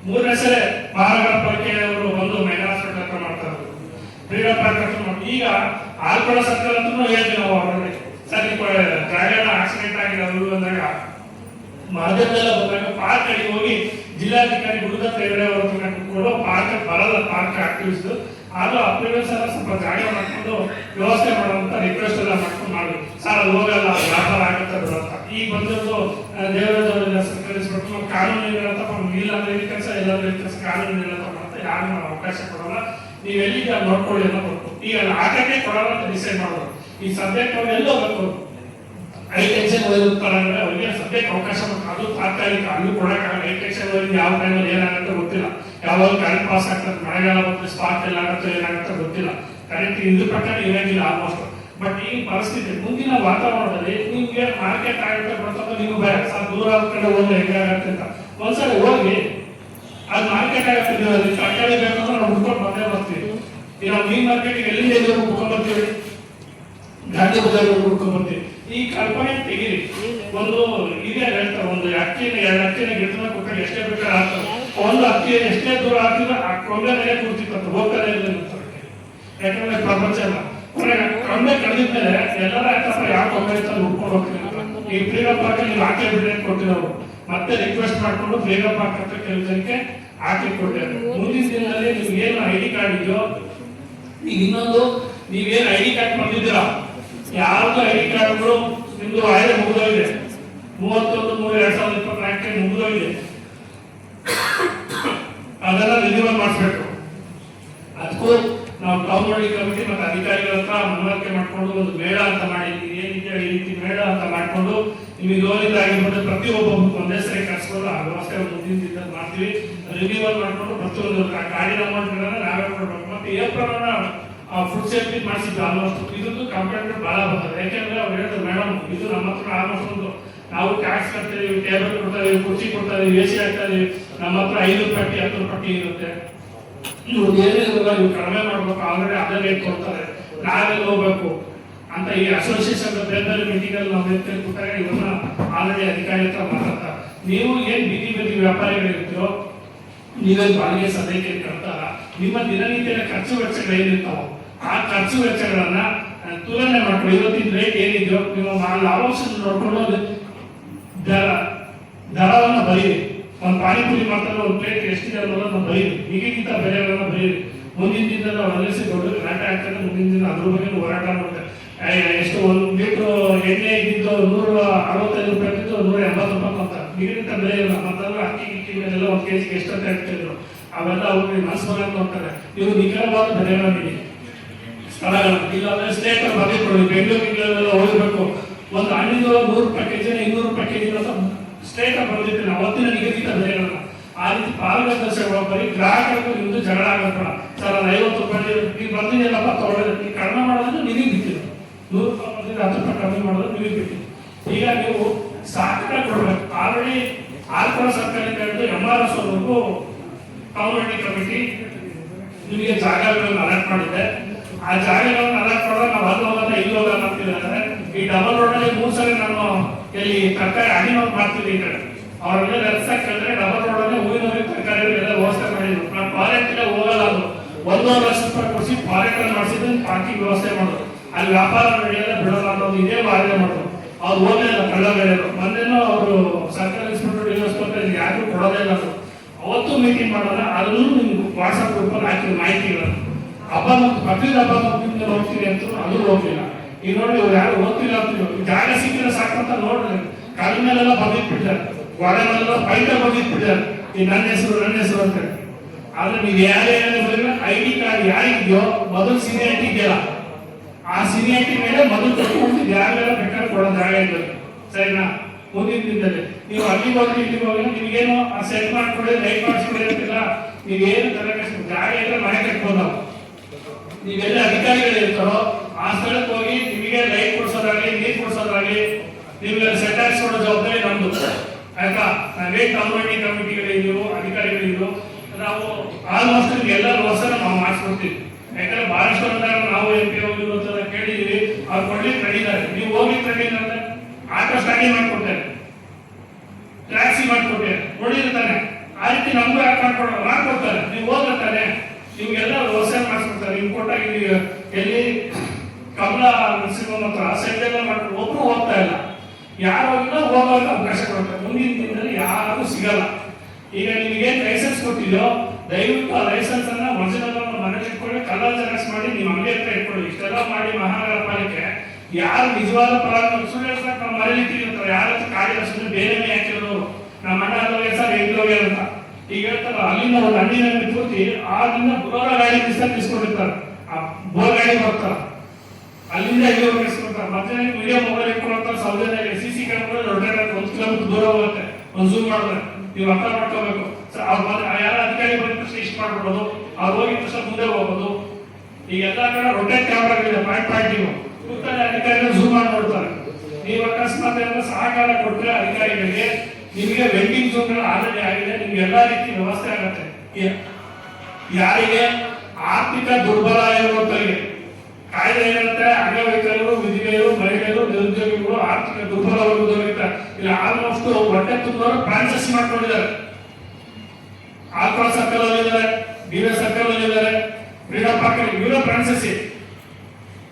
3ನೇ ಸಲ ಮಹಾನಗರ ಪಾಲಿಕೆಯವರು ಬಂದು ಮೆಗಾ ಹಾಸ್ಪಿಟಲ್ ಹತ್ರ ಮಾಡ್ತಾರೆ, ಫ್ರೀಡಂ ಪಾರ್ಕ್ ಹತ್ರ ಮಾಡಿ. ಈಗ ಆಲ್ಕೋಳ ಸರ್ಕಲ್ ಅಂತ ಹೇಳ್ತೀವಿ ನಾವು ಅವರಲ್ಲಿ ಸರ್ ಜಾಗ ಆಕ್ಸಿಡೆಂಟ್ ಆಗಿದೆ ಅವರು ಅಂದಾಗ ಮಾಧ್ಯಮದೆಲ್ಲ ಬಂದಾಗ ಪಾರ್ಕ್ ಅಡಿ ಹೋಗಿ ಜಿಲ್ಲಾಧಿಕಾರಿ ಗುರುದತ್ತ ಹೆಗಡೆ ಅವರ ಹತ್ರ ಕೂತ್ಕೊಂಡು ಪಾರ್ಕ್ ಬರಲ್ಲ, ಪಾರ್ಕ್ ಆಕ್ಟಿವಿಸ್ಟ್ ಆದ್ರೂ ಅಪ್ಲಿಕೇಶನ್ ಎಲ್ಲ ಸ್ವಲ್ಪ ಜಾಗ ಮಾಡ್ಕೊಂಡು ವ್ಯವಸ್ಥೆ ಮಾಡುವಂತ ರಿಕ್ವೆಸ್ಟ್ ಎಲ್ಲ ಮಾಡ್ಕೊಂಡು ಮಾಡಿ ಸರ್ ಅದು ಹೋಗಲ್ಲ, ವ್ಯಾಪಾರ ಆಗುತ್ತೆ ಬಿಡುವಂತ. ಈಗ ಬಂದಿರೋದು ದೇವರಾಜ್ ಅವರೆಲ್ಲ ಸರ್ಕರಿಸ್ಬಿಟ್ಟು ನಾವು ಕಾನೂನು ಇರತ್ತಪ್ಪ, ಇಲ್ಲ ಅಂದ್ರೆ ಈ ಕೆಲಸ ಎಲ್ಲಾದ್ರೂ ಕೆಲಸ ಕಾನೂನು ಇರತ್ತಪ್ಪ ಅಂತ ಯಾರು ನಾವು ಅವಕಾಶ ಕೊಡಲ್ಲ, ನೀವು ಎಲ್ಲಿಗೆ ನೋಡ್ಕೊಳ್ಳಿ ಅನ್ನೋ ಕೊಟ್ಟು ಈಗ ಆಟಕ್ಕೆ ಕೊಡಲ್ಲ ಅಂತ ಡಿಸೈಡ್ ಮಾಡೋದು. ಈ ಸಬ್ಜೆಕ್ಟ್ ಅವ್ರು ಎಲ್ಲೋ ಬೇಕು ಐಟೆನ್ಷನ್ ಓದಿರ್ತಾರೆ ಅಂದ್ರೆ ಅವರಿಗೆ ಸಬ್ಜೆಕ್ಟ್ ಅವಕಾಶ ಅದು ತಾತ್ಕಾಲಿಕ, ಅಲ್ಲೂ ಕೊಡಕ್ಕಾಗಲ್ಲ. ಐಟೆನ್ಷನ್ ಓದಿ ಯಾವ ಟೈಮಲ್ಲಿ ಏನಾಗುತ್ತೆ ಗೊತ್ತಿಲ್ಲ, ಯಾವಾಗ ಕರೆಂಟ್ ಪಾಸ್ ಆಗ್ತದೆ, ಮಳೆಗಾಲ ಬಂದ್ರೆ ಸ್ಪಾರ್ಕ್ ಎಲ್ಲ ಆಗುತ್ತೆ ಏನಾಗುತ್ತೆ ಗೊತ್ತಿಲ್ಲ, ಕರೆಂಟ್ ಇದ್ರ ಪ್ರಕಾರ ಇರಂಗಿಲ್ಲ ಆಲ್ಮೋಸ್ಟ್. ಬಟ್ ಈ ಪರಿಸ್ಥಿತಿ ಮುಂದಿನ ವಾತಾವರಣದಲ್ಲಿ ನಿಮ್ಗೆ ಮಾರ್ಕೆಟ್ ಆಗುತ್ತೆ ಬರ್ತದೆ, ನೀವು ಬೇಡ ಸರ್ ದೂರ ಕಡೆ ಹೋದ್ರೆ ಹೆಂಗಾಗತ್ತೆ ಅಂತ ಒಂದ್ಸಲ ಹೋಗಿ ಅದು ಮಾರ್ಕೆಟ್ ಆಗುತ್ತೆ. ತರಕಾರಿ ಬೇಕಂದ್ರೆ ನಾವು ಹುಡ್ಕೊಂಡು ಬಂದೇ ಬರ್ತೀವಿ. ಈಗ ನಾವು ಮೀನ್ ಮಾರ್ಕೆಟ್ಗೆ ಎಲ್ಲಿಂದ ಎಲ್ಲಿ ಹುಡ್ಕೊಂಡ್ ಬರ್ತೀವಿ, ಗಾಂಧಿ ಬಜಾರ್ ಹುಡ್ಕೊಂಡ್ ಬರ್ತೀವಿ. ಈ ಕಲ್ಪನೆ ತೆಗೀರಿ. ಒಂದು ಇದೇ ಹೇಳ್ತಾರೆ, ಒಂದು ಅಕ್ಕಿನ 2 ಅಕ್ಕಿನ ಗಿಡನ ಕೊಟ್ಟಾಗ ಎಷ್ಟೇ ಬೇಕಾದ್ರೆ ಆಗ್ತದೆ, ಒಂದು ಅಕ್ಕಿ ಎಷ್ಟೇ ದೂರ ಆಗ್ತಿದ್ರೆ ಆ ಕೊಂಬೆ ಮೇಲೆ ಕೂರ್ತಿತ್ತು, ಹೋಗ್ತಾನೆ ಇಲ್ಲ. ಯಾಕಂದ್ರೆ ಪ್ರಪಂಚ ಎಲ್ಲ ಕೊಂಬೆ ಕಳೆದಿದ್ಮೇಲೆ ಎಲ್ಲರ ಆಯ್ತಪ್ಪ ಯಾವ ಕೊಂಬೆ ಇರ್ತಾರೆ ಹುಡ್ಕೊಂಡು ಹೋಗ್ತೀನಿ ಅಂತ. ಈ ಫ್ರೀಡಂ ಪಾರ್ಕ್ ನೀವು ಹಾಕಿ ಬಿಡ್ರೆ ಕೊಟ್ಟಿರೋರು ಮತ್ತೆ ರಿಕ್ವೆಸ್ಟ್ ಮಾಡ್ಕೊಂಡು ಫ್ರೀಡಂ ಪಾರ್ಕ್ ಅಂತ ಕೆಲವು ಜನಕ್ಕೆ ಹಾಕಿ ಕೊಟ್ಟಿದ್ದಾರೆ. ಮುಂದಿನ ದಿನದಲ್ಲಿ ನಿಮ್ಗೆ ಏನು ID ಕಾರ್ಡ್ ಇದೆಯೋ, ಈಗ ಇನ್ನೊಂದು ನೀವೇನು ID ಕಾರ್ಡ್ ಬಂದಿದ್ದೀರಾ, ಯಾವ್ದು ID ಕಾರ್ಡ್ಗಳು ನಿಮ್ದು ಆಯ್ದೆ ಮುಗಿದೋಗಿದೆ, 31/3/2024 ಮುಗಿದೋಗಿದೆ, ಅದೆಲ್ಲ ರಿನ್ಯೂವಲ್ ಮಾಡಿಸ್ಬೇಕು. ಅದಕ್ಕೂ ನಾವು ಟೌನ್ ಕಮಿಟಿ ಮತ್ತೆ ಅಧಿಕಾರಿಗಳ ಹತ್ರ ಮನವರಿಕೆ ಮಾಡ್ಕೊಂಡು ಒಂದು ಮೇಳ ಅಂತ ಮಾಡಿ, ಏನಿದೆ ಈ ರೀತಿ ಮೇಳ ಅಂತ ಮಾಡ್ಕೊಂಡು ನಿಮಗೆ ಲೋನಿಂದ ಆಗಿರ್ಬೋದು ಪ್ರತಿಯೊಬ್ಬ ಒಂದೇ ಸರಿ ಕಟ್ಸ್ಕೊಂಡು ಆ ವ್ಯವಸ್ಥೆ ಮುಂದಿನ ದಿನದಲ್ಲಿ ಮಾಡ್ತೀವಿ. ರಿನ್ಯೂವಲ್ ಮಾಡ್ಕೊಂಡು ಪ್ರತಿಯೊಂದು ಗಾಡಿನ ಅಮೌಂಟ್ ನಾವೇ ಕೊಡ್ಬೇಕು. ಮತ್ತೆ ಏಪ್ರಿಲ್ ಫುಡ್ ಸೇಫ್ಟಿ ಮಾಡಿಸಿದ್ದು ಆಲ್ಮೋಸ್ಟ್ ಇದಕ್ಕೂ ಕಂಪ್ಲೇಂಟ್ ಬಹಳ ಬರ್ತದೆ. ಯಾಕೆಂದ್ರೆ ಅವ್ರು ಹೇಳಿದ್ರು ಮೇಡಮ್ ಇದು ನಮ್ಮ ಹತ್ರ ಆಲ್ಮೋಸ್ಟ್ ಒಂದು ನಾವು ಟ್ಯಾಕ್ಸ್ ಕಟ್ತೀವಿ, ಟೇಬಲ್ ಕೊಡ್ತಾ ಇದೀವಿ, ಕುರ್ಚಿ ಕೊಡ್ತಾ ಇದೀವಿ, ಎಸಿ ಹಾಕ್ತಾ ಇದೀವಿ, ನಮ್ಮ ಹತ್ರ 5 ಪಟ್ಟಿ 10 ಪಟ್ಟಿ ಇರುತ್ತೆ. ಇವ್ರು ಏನಿಲ್ಲ ಇವ್ರು ಕಡಿಮೆ ಮಾಡ್ಬೇಕು, ಆಲ್ರೆಡಿ ಅದೇ ರೇಟ್ ಕೊಡ್ತಾರೆ, ನಾವೆಲ್ಲ ಹೋಗ್ಬೇಕು ಅಂತ ಈ ಅಸೋಸಿಯೇಷನ್ ಬೇರೆ ಬೇರೆ ಮೀಟಿಂಗ್ ಅಲ್ಲಿ ನಾವು ಕೂತಾಗ ಇವನ್ನ ಆಲ್ರೆಡಿ ಅಧಿಕಾರಿ ಹತ್ರ ಮಾತಾಡ್ತಾರೆ. ನೀವು ಏನ್ ಬೀದಿ ಬದಿ ವ್ಯಾಪಾರಿಗಳಿರ್ತೀರೋ ನೀವೇನು ಬಾಡಿಗೆ ಸದ್ಯಕ್ಕೆ ಕಟ್ತಾರ, ನಿಮ್ಮ ದಿನನಿತ್ಯದ ಖರ್ಚು ವೆಚ್ಚಗಳು ಏನಿರ್ತಾವ ಆ ಖರ್ಚು ವೆಚ್ಚಗಳನ್ನ ತುಲನೆ ಮಾಡ್ಕೊಳ್ಳಿ. ಇವತ್ತಿನ ರೇಟ್ ಏನಿದೆಯೋ ನೀವು ಲಾಭಾಂಶ ನೋಡ್ಕೊಂಡು ದರವನ್ನು ಬರೀರಿ. ಒಂದು ಪಾನಿಪುರಿ ಮಾಡ್ತಾರೆ ಒಂದು ಪ್ಲೇಟ್ ಎಷ್ಟಿದೆ ಅನ್ನೋದನ್ನ ಬರೀರಿ, ಈಗಿಂತ ಬೆಲೆಗಳನ್ನ ಬರೀರಿ. ಮುಂದಿನ ದಿನದ ಒದಗಿಸಿ ದೊಡ್ಡ ಗಲಾಟೆ ಆಗ್ತದೆ. ಮುಂದಿನ ದಿನ ಅದ್ರ ಬಗ್ಗೆ ಹೋರಾಟ ಮಾಡ್ತಾರೆ. ಎಷ್ಟು 1 ಲೀಟರ್ ಎಣ್ಣೆ ಇದ್ದಿದ್ದು 165 ರೂಪಾಯಿ ಇದ್ದು 180 ರೂಪಾಯಿ ಅಂತ ಈಗಿಂತ ಬೆಲೆ ಇಲ್ಲ. ಮತ್ತಂದ್ರೆ ಅಕ್ಕಿ ಮೇಲೆಲ್ಲ 1 ಕೆಜಿಗೆ ಎಷ್ಟಂತ ಹೇಳ್ತಿದ್ರು, ಅವೆಲ್ಲ ಅವ್ರಿಗೆ ಮನಸ್ಸು ಅಂತಾರೆ. ಇವು ನಿಖರವಾದ ಬೆಲೆಗಳಾಗಿದೆ ಸ್ಥಳಗಳು ಇಲ್ಲಾಂದ್ರೆ ಸ್ಟೇಟ್ ಬದಿಕೊಳ್ಳಿ. ಬೆಂಗಳೂರಿಗೆಲ್ಲ ಹೋಗ್ಬೇಕು, ಒಂದು ಹಣ್ಣಿಂದು 100 ರೂಪಾಯಿ ಕೆಜಿ 200 ರೂಪಾಯಿ ಕೆಜಿ ಅಂತ ಸ್ಟೇಟ್ ಬಂದಿರ್ತೀನಿ ಅವತ್ತಿನ ನಿಗದಿತ ಬೆಲೆಗಳನ್ನ. ಆ ರೀತಿ ಪಾರದರ್ಶಕಗಳು ಬರೀ ಗ್ರಾಹಕರಿಗೂ ನಿಮ್ದು ಜಗಳ ಆಗಬೇಡ. ಸರ್ ಅದು 50 ರೂಪಾಯಿ ನೀವು ಬಂದಿದ್ದೆಲ್ಲಪ್ಪ ತಗೊಳ್ಳೋದು, ನೀವು ಕಡಿಮೆ ಮಾಡೋದು ನಿಮಗೆ ಬಿಟ್ಟಿದ್ದು, 100 ರೂಪಾಯಿ ಬಂದಿದ್ದು 10 ರೂಪಾಯಿ ಕಡಿಮೆ ಮಾಡೋದು ನಿಮಗೆ ಬಿಟ್ಟಿದ್ದು. ಈಗ ನೀವು ಸಾಕಟ ಕೊಡ್ಬೇಕು. ಆಲ್ರೆಡಿ ಆಲ್ಪುರ ಸರ್ಕಾರದಿಂದ ಹಿಡಿದು MRS ವರೆಗೂ ಕಮ್ಯುನಿಟಿ ಕಮಿಟಿ ನಿಮಗೆ ಜಾಗಗಳನ್ನು ಅಲಾಟ್ ಮಾಡಿದೆ. ಆ ಜಾಗಗಳನ್ನು ಅಲಾಟ್ ಮಾಡೋದು ನಾವು ಅಲ್ಲಿ ಹೋಗೋಣ ಇಲ್ಲಿ ಹೋಗೋಣ ಅಂತಿದ್ದಾರೆ. ಈ ಡಬಲ್ ರೋಡ್ ಅಲ್ಲಿ 3 ಸಲ ನಾನು ಇಲ್ಲಿ ತರಕಾರಿ ಅಡಿನವ್ರು ಮಾಡ್ತಿದ್ದೆ. ಈ ಕಡೆ ಅವ್ರೆಲ್ಲ ರಸ್ತೆ ಕೇಳಿದ್ರೆ ಡಬಲ್ ರೋಡ್ ಅಲ್ಲಿ ಹೂವಿನ ತರಕಾರಿ ಎಲ್ಲ ವ್ಯವಸ್ಥೆ ಮಾಡಿದ್ರು. ನಾನು ಫಾರೆಸ್ಟ್ ಹೋಗಲ್ಲ, ಅದು 1.5 ಲಕ್ಷ ರೂಪಾಯಿ ಕೊಡಿಸಿ ಫಾರೆಸ್ಟ್ ಮಾಡಿಸಿದ್ದು ಪಾರ್ಕಿಂಗ್ ವ್ಯವಸ್ಥೆ ಮಾಡೋದು, ಅಲ್ಲಿ ವ್ಯಾಪಾರ ನಡೆಯಲ್ಲ ಬಿಡೋಲ್ಲ ಅನ್ನೋದು ಇದೇ ಬಾಧೆ ಮಾಡೋದು. ಅವ್ರು ಹೋಗಲಿಲ್ಲ ಕಳ್ಳಬೇರೆಯವರು. ಮೊನ್ನೆನೂ ಅವರು ಸರ್ಕಾರಿ ಇನ್ಸ್ಪೆಕ್ಟರ್ ಡಿಎಸ್ಪಿ ಯಾರಿಗೂ ಕೊಡೋದೇ ಇಲ್ಲ. ಅದು ಅವತ್ತು ಮೀಟಿಂಗ್ ಮಾಡೋಣ, ಅದನ್ನು ನಿಮ್ಗೆ ವಾಟ್ಸ್ಆಪ್ ಗ್ರೂಪಲ್ಲಿ ಹಾಕಿದ ಮಾಹಿತಿಗಳನ್ನು. ಹಬ್ಬ ಮತ್ತು ಪ್ರತಿ ಹಬ್ಬ ಮುಗಿದ ಹೋಗ್ತೀನಿ ಅಂತ ಅದು ಹೋಗ್ಲಿಲ್ಲ. ಈಗ ನೋಡಿ ಇವ್ರು ಯಾರು ಹೋಗ್ತಿಲ್ಲ ಅಂತೀವಿ. ಜಾಗ ಸಿಕ್ಕಿದ್ರೆ ಸಾಕಂತ ನೋಡ್ರಿ, ಕಾಲ ಮೇಲೆಲ್ಲ ಬಂದಿಟ್ಬಿಟ್ಟಿದ್ದಾರೆ, ಗೋಡೆ ಮೇಲೆಲ್ಲ ಬೈಕ ಬಂದಿಟ್ಬಿಟ್ಟಿದ್ದಾರೆ, ಈ ನನ್ನ ಹೆಸರು ಅಂತ. ಆದ್ರೆ ನೀವು ಯಾರೇ ID ಕಾರ್ಡ್ ಯಾರಿಗಿದೆಯೋ ಮೊದಲು ಸೀನಿಯಾರಿಟಿ ಇದೆಯಲ್ಲ, ಆ ಸೀನಿಯಾರಿಟಿ ಮೇಲೆ ಮೊದಲು ತಗೊಂಡು ಯಾರೆಲ್ಲ ಬೇಕಾದ್ರೆ ಕೊಡೋ ಜಾಗ ಇಲ್ಲ. ಸರಿನಾ? ಮುಂದಿನ ದಿನದಲ್ಲಿ ನೀವು ಅಲ್ಲಿ ಹೋಗಿ ಇಲ್ಲಿಗೆ ಹೋಗಿ ನಿಮ್ಗೇನು ಸೆಟ್ ಮಾಡ್ಕೊಡಿ, ಲೈಟ್ ಮಾಡಿಸ್ಕೊಡಿ ಅಂತಿಲ್ಲ. ನೀವೇನು ತಲೆ ಜಾಗ ಇದ್ರೆ ಮನೆ ಕಟ್ಬೋದು. ನಾವು ನೀವೆಲ್ಲ ಅಧಿಕಾರಿಗಳು ಇರ್ತಾರೋ ಆ ಸ್ಥಳಕ್ಕೆ ಹೋಗಿ ನಿಮಗೆ ಲೈಟ್ ಕೊಡ್ಸೋದಾಗ್ಲಿ, ನೀರು ಕೊಡ್ಸೋದಾಗ್ಲಿ, ನಿಮ್ಗೆ ಸೆಟ್ ಹಾಕ್ಸ್ಕೊಡೋ ಜವಾಬ್ದಾರಿ ನಮ್ದು. ಆಯ್ತಾ? ನಾವೇ ಕಮ್ಯುನಿಟಿಗಳಿದ್ರು ಅಧಿಕಾರಿಗಳಿದ್ರು ನಾವು ಆಲ್ಮೋಸ್ಟ್ ಎಲ್ಲ ವ್ಯವಸ್ಥೆ ನಾವು ಮಾಡಿಸ್ಕೊಡ್ತೀವಿ. ಯಾಕಂದ್ರೆ ಬಹಳಷ್ಟು ಅಂದಾಗ ನಾವು MP ಹೋಗಿದ್ರು ಅಂತ ಕೇಳಿದೀವಿ, ಅವ್ರು ಕೊಡ್ಲಿಕ್ಕೆ ರೆಡಿದ್ದಾರೆ. ನೀವು ಹೋಗ್ಲಿಕ್ಕೆ ರೆಡಿ ಅಂದ್ರೆ ಆಟೋ ಸ್ಟ್ಯಾಂಡಿಂಗ್ ಮಾಡ್ಕೊಡ್ತೇನೆ, ಟ್ಯಾಕ್ಸಿ ಮಾಡ್ಕೊಡ್ತೇನೆ, ನೋಡಿರ್ತಾನೆ. ಆ ರೀತಿ ನಮಗೂ ಯಾಕೆ ಮಾಡ್ಕೊಡ್ತಾರೆ. ನೀವು ಹೋಗ್ತಾನೆ ನಿಮ್ಗೆಲ್ಲ ವ್ಯವಸ್ಥೆ ಮಾಡಿಸ್ಕೊಡ್ತಾರೆ. ನಿಮ್ಗೆ ಕೊಟ್ಟಾಗ ಎಲ್ಲಿ ಕಮಲ ನರಸಿಂಹ ಹತ್ರ ಸೈಡ್ ಎಲ್ಲ ಮಾಡ್ಕೊಂಡು ಒಬ್ರು ಹೋಗ್ತಾ ಇಲ್ಲ, ಯಾರು ಹೋಗಿಲ್ಲ ಹೋಗುವಾಗ ಅವಕಾಶ ಕೊಡ್ತಾರೆ. ಮುಂದಿನ ದಿನದಲ್ಲಿ ಯಾರು ಸಿಗಲ್ಲ. ಈಗ ನಿಮ್ಗೇನ್ ಲೈಸೆನ್ಸ್ ಕೊಟ್ಟಿದೆಯೋ ದಯವಿಟ್ಟು ಆ ಲೈಸೆನ್ಸ್ ಅನ್ನ ಒರಿಜಿನಲ್ ಮನೇಲಿ ಇಟ್ಕೊಳ್ಳಿ, ಕಲರ್ ಜೆರಾಕ್ಸ್ ಮಾಡಿ ನಿಮ್ಮ ಅಂಗಡಿ ಹತ್ರ ಇಟ್ಕೊಳ್ಳಿ. ಇಷ್ಟೆಲ್ಲ ಮಾಡಿ ಮಹಾನಗರ ಪಾಲಿಕೆ ಯಾರು ನಿಜವಾದ ಫಲಾನುಭವಿ ಸುಳ್ಳು ನಮ್ಮ ಮನೇಲಿ ಇರ್ತಾರೆ, ಯಾರ ಹತ್ರ ಕಾಡಿಲ್ಲ, ಸುಮ್ಮನೆ ಬೇರೆ ಹಾಕಿರೋರು ನಮ್ಮ ಅಣ್ಣ ಅಲ್ಲೋಗ್ಯ ಸರ್ ಎಂಟ್ಲೋಗ್ಯ ಅಂತ ಈಗ ಹೇಳ್ತಾರ. ಅಲ್ಲಿಂದ ಒಂದು ಹಣ್ಣಿನ ಪೂರ್ತಿ ಆದ್ರಿಂದ ಬುಲೋರ ಗಾಡಿ ನಿಸ್ಕೊಂಡಿರ್ತಾರೆ, ಆ ಬೋರ್ ಗಾಡಿ ಬರ್ತಾರ, ಅಲ್ಲಿಂದ ಇಲ್ಲಿ ಹೋಗಿಸ್ಕೊಳ್ತಾರೆ. ಮತ್ತೆ ವಿಡಿಯೋ ಮೊಬೈಲ್ ಇಟ್ಕೊಳ್ತಾರೆ. Soujanya CC camera rotate 1 kilometre ದೂರ ಹೋಗುತ್ತೆ. ಒಂದು ಝೂಮ್ ಮಾಡಿದ್ರೆ ನೀವು ಅರ್ಥ ಮಾಡ್ಕೋಬೇಕು. ಯಾರ ಅಧಿಕಾರಿ ಬಂದ ತಕ್ಷಣ ಇಷ್ಟು ಮಾಡ್ಬಿಡೋದು, ಅವ್ರು ಹೋಗಿದ ತಕ್ಷಣ ಮುಂದೆ ಹೋಗೋದು. ಈಗ ಎಲ್ಲಾ ಕಡೆ ರೊಟೇಟ್ ಕ್ಯಾಮ್ರಾಗಳಿದೆ, ಪಾಯಿಂಟ್ ನೀವು ಕೂತಾನೆ ಅಧಿಕಾರಿಗಳು ಝೂಮ್ ಮಾಡಿ ನೋಡ್ತಾರೆ. ನೀವು ಅಕಸ್ಮಾತ್ ಸಹಕಾರ ಕೊಟ್ಟರೆ ಅಧಿಕಾರಿಗಳಿಗೆ ನಿಮಗೆ ವೆಂಡಿಂಗ್ ಝೋನ್ಗಳು ಆಲ್ರೆಡಿ ಆಗಿದೆ, ನಿಮ್ಗೆ ಎಲ್ಲಾ ರೀತಿ ವ್ಯವಸ್ಥೆ ಆಗುತ್ತೆ. ಯಾರಿಗೆ ಆರ್ಥಿಕ ದುರ್ಬಲ ಇರುವಂತವರಿಗೆ ಕಾಯ್ದೆ ಏನಂತೆ, ಅಂಗವೈಕಲರು, ವಿಧವೆಯರು, ಮಹಿಳೆಯರು, ನಿರುದ್ಯೋಗಿಗಳು, ಆರ್ಥಿಕ ದುರ್ಬಲ ವರ್ಗದವರಿಗೆ ಇಲ್ಲಿ ಆಲ್ಮೋಸ್ಟ್ ಹೊಟ್ಟೆ ತುಂಬವರು ಫ್ರಾಂಚೈಸ್ ಮಾಡ್ಕೊಂಡಿದ್ದಾರೆ. ಆಲ್ಫಾ ಸರ್ಕಲ್ ಅಲ್ಲಿ ಇದ್ದಾರೆ, DV ಸರ್ಕಲ್ ಅಲ್ಲಿ ಇದ್ದಾರೆ, ಫ್ರೀಡಮ್ ಪಾರ್ಕ್ ಅಲ್ಲಿ ಇವರ ಫ್ರಾಂಚೈಸಿ.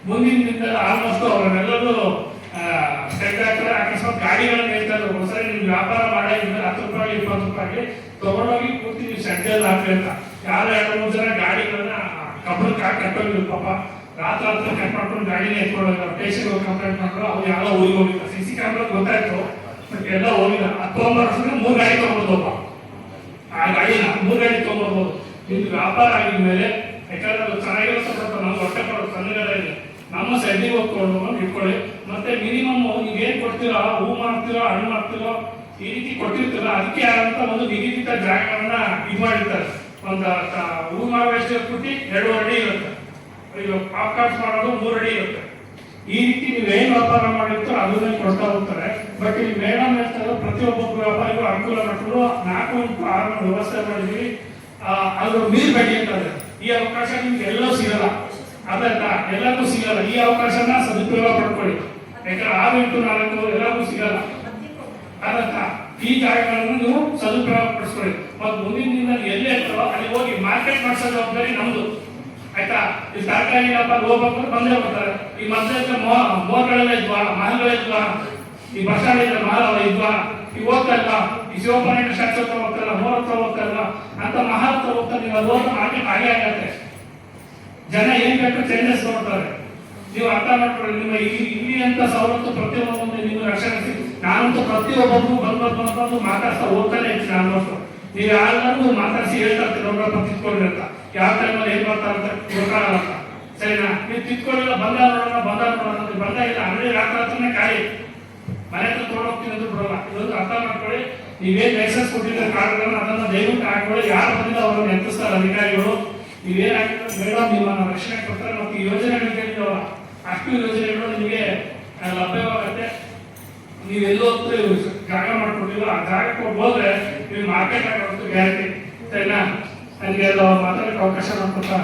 ಮುಂದಿನ ದಿನದಲ್ಲಿ ಆಲ್ಮೋಸ್ಟ್ ಅವರೆಲ್ಲರೂ ಸ್ಟೇಟ್ ಹಾಕ್ತಾರೆ. ಅಕಸ್ಮಾತ್ ಗಾಡಿಗಳನ್ನು ಹೇಳ್ತಾ ಇದ್ರು, ಒಂದ್ಸರಿ ನಿಮ್ಗೆ ವ್ಯಾಪಾರ ಮಾಡಿದ್ರೆ 10 ರೂಪಾಯಿ 20 ರೂಪಾಯಿ ತಗೊಂಡೋಗಿ ಕೂತಿ ನೀವು ಸಡ್ಡೆಲ್ಲ ಹಾಕಿ ಅಂತ. ಯಾರು 2-3 ಜನ ಗಾಡಿಗಳನ್ನ ಕಬ್ಬಳಕ್ಕೆ ಹಾಕಿ ಕಟ್ಟೋಗಿದ್ರು. ಪಾಪ ರಾತ್ರಿ ಕಟ್ ಮಾಡ್ಕೊಂಡು ಗಾಡಿನ ಎತ್ಕೊಳ್ಳೋದು, ಸ್ಟೇಷನ್ ಹೋಗಿ ಕಂಪ್ಲೇಂಟ್ ಮಾಡ್ಕೊಂಡು ಅವ್ರು ಯಾರೋ ಊರಿಗೆ ಹೋಗಿಲ್ಲ. CC ಕ್ಯಾಮ್ರಾ ಗೊತ್ತಾಯ್ತು, ಬಟ್ ಎಲ್ಲ ಹೋಗಿಲ್ಲ. 19 ವರ್ಷದಿಂದ 3 ಗಾಡಿ ತಗೊಂಡ್ಬೋದಪ್ಪ, ಆ ಗಾಡಿನ 3 ಗಾಡಿ ತಗೊಂಡ್ಬೋದು. ನಿಮ್ದು ವ್ಯಾಪಾರ ಆಗಿದ ಮೇಲೆ ಯಾಕಂದ್ರೆ ಅದು ಚೆನ್ನಾಗಿರೋ ಸ್ವಲ್ಪ ನಮ್ಗೆ ಹೊಟ್ಟೆ ಕೊಡೋದು ಸಣ್ಣಗಡೆ ಇದೆ. ನಮ್ಮ ಸೈಡಿಗೆ ಹೋಗ್ಕೊಂಡು ಇಟ್ಕೊಳ್ಳಿ. ಮತ್ತೆ ಮಿನಿಮಮ್ ನೀವೇನ್ ಕೊಡ್ತೀರೋ, ಹೂ ಮಾಡ್ತೀರೋ, ಹಣ್ಣು ಮಾಡ್ತೀರೋ, ಈ ರೀತಿ ಕೊಟ್ಟಿರ್ತೀರೋ ಅದಕ್ಕೆ ಆದಂತ ಒಂದು ನಿಗದಿತ ಜಾಗಗಳನ್ನ ಇದು ಮಾಡಿರ್ತಾರೆ. ಒಂದು ಹೂ ಮಾಡುವ ಎಷ್ಟು ಪುಟ್ಟಿ 2 ಅಡಿ ಇರುತ್ತೆ, ಈಗ ಪಾಪ್ಕಾರ್ನ್ಸ್ ಮಾಡೋದು 3 ಅಡಿ ಇರುತ್ತೆ. ಈ ರೀತಿ ನೀವೇನ್ ವ್ಯಾಪಾರ ಮಾಡಿರ್ತೀರೋ ಅದನ್ನೇ ಕೊಡ್ತಾ ಹೋಗ್ತಾರೆ. ಬಟ್ ಇಲ್ಲಿ ಮೇಡಮ್ ಹೇಳ್ತಾರೆ ಪ್ರತಿಯೊಬ್ಬ ವ್ಯಾಪಾರಿಗೂ ಅನುಕೂಲ ಮಾಡಿಕೊಂಡು 4x6 ವ್ಯವಸ್ಥೆ ಮಾಡಿದ್ವಿ. ಅದು ಮೀರ್ ಬಡ್ಡಿ ಅಂತಂದ್ರೆ ಈ ಅವಕಾಶ ನಿಮ್ಗೆ ಎಲ್ಲೂ ಸಿಗಲ್ಲ, ಅದಲ್ಲ ಎಲ್ಲರಿಗೂ ಸಿಗಲ್ಲ. ಈ ಅವಕಾಶನ ಸದುಪಯೋಗ ಪಡ್ಕೊಳ್ಳಿ, ಯಾಕಂದ್ರೆ 6x4 ಎಲ್ಲರಿಗೂ ಸಿಗಲ್ಲ. ಅದಕ್ಕ ಈ ಜಾಗಗಳನ್ನು ನೀವು ಸದುಪಯೋಗ ಪಡಿಸ್ಕೊಳ್ಳಿ. ಮತ್ತು ಮುಂದಿನ ದಿನದಲ್ಲಿ ಎಲ್ಲೇ ಇರ್ತಾರೋ ಅಲ್ಲಿ ಹೋಗಿ ಮಾರ್ಕೆಟ್ ಮಾಡಿಸೋ ಜವಾಬ್ದಾರಿ ನಮ್ದು, ಆಯ್ತಾ? ಈ ತರಕಾರಿ ವ್ಯಾಪಾರ ಹೋಗ್ಬೇಕು ಬಂದೇ ಬರ್ತಾರೆ. ಈ ಮಧ್ಯದ ಮೋರ್ಗಳೆಲ್ಲ ಇದ್ವಾ, ಮಹಲ್ಗಳ ಇದ್ವಾ, ಈ ಬಸ್ ಸ್ಟ್ಯಾಂಡ್ ಇದ್ದ ಮಹಲ್ ಇದ್ವಾ, ಈ ಹೋಗ್ತಾ ಇಲ್ಲ, ಈ ಶಿವಪರ್ಯಟ ಶಾಸ್ತ್ರ ಹೋಗ್ತಾರಲ್ಲ, ಮೋರ್ ಹತ್ರ ಹೋಗ್ತಾರಲ್ಲ ಅಂತ ಮಹಲ್ ಹತ್ರ ಹೋಗ್ತಾರೆ. ನೀವು ಅದು ಹೋದ್ರೆ ಮಾರ್ಕೆಟ್ ಆಗೇ ಆಗತ್ತೆ. ಜನ ಏನ್ ಬೇಕು ಚೇಂಜಸ್ ನೋಡ್ತಾರೆ. ನೀವು ಅರ್ಥ ಮಾಡ್ಕೊಳ್ಳಿ. ನಿಮ್ಮ ಇಲ್ಲಿ ಅಂತ ಸವಲತ್ತು ಪ್ರತಿಯೊಂದು ನೀವು ರಕ್ಷಣೆ ಸಿಗುತ್ತೆ. ನಾನಂತೂ ಪ್ರತಿಯೊಬ್ಬರು ಬಂದು ಮಾತಾಡ್ತಾ ಹೋಗ್ತಾನೆ ಇರ್ತೀನಿ. ಆಲ್ಮೋಸ್ಟ್ ನೀವು ಯಾರು ಮಾತಾಡಿಸಿ ಹೇಳ್ತಾ ಇರ್ತೀರಿ ಒಬ್ಬರಪ್ಪ ತಿತ್ಕೊಳ್ಳಿ ಅಂತ, ಯಾವ ಟೈಮಲ್ಲಿ ಏನ್ ಮಾಡ್ತಾ ಅಂತ ಗೊತ್ತಾಗಲ್ಲ. ಸರಿನಾ? ನೀವು ತಿತ್ಕೊಳ್ಳಿಲ್ಲ, ಬಂದ ನೋಡೋಣ ಬಂದಾಗಿಲ್ಲ ಅಂದ್ರೆ ರಾತ್ರಿ ಕಾಯಿ ಮನೆ ಹತ್ರ ತೊಗೊಂಡೋಗ್ತೀನಿ ಅಂತ ಬಿಡೋಲ್ಲ. ಇದೊಂದು ಅರ್ಥ ಮಾಡ್ಕೊಳ್ಳಿ. ನೀವೇನ್ ಲೈಸೆನ್ಸ್ ಕೊಟ್ಟಿದ್ರೆ ಕಾರ್ಡ್ಗಳನ್ನ ಅದನ್ನ ದಯವಿಟ್ಟು ಹಾಕೊಳ್ಳಿ. ಯಾರು ಬಂದಿಲ್ಲ ಅವರನ್ನು ಎತ್ತಿಸ್ತಾರೆ ಅಧಿಕಾರಿಗಳು. ನೀವೇನ್ ಹಾಕಿದ್ರೆ ಮೇಡಮ್ ನಿಮ್ಮನ್ನ ರಕ್ಷಣೆ ಕೊಡ್ತಾರೆ. ಮತ್ತು ಈ ಯೋಜನೆಗಳು ಕೇಳಿದವಲ್ಲ ಅಷ್ಟು ಯೋಜನೆಗಳು ನಿಮಗೆ ಲಭ್ಯವಾಗುತ್ತೆ. ನೀವೆಲ್ಲೋ ಜಾಗ ಮಾಡ್ಕೊಟ್ಟಿಲ್ಲ, ಆ ಜಾಗಕ್ಕೆ ಹೋದ್ರೆ ನೀವು ಮಾರ್ಕೆಟ್ ಆಗೋದು ಗ್ಯಾರಂಟಿ. ಸರಿನಾ? ನನಗೆ ಮಾತಾಡಕ್ಕೆ ಅವಕಾಶ ಮಾಡ್ಕೊತಾ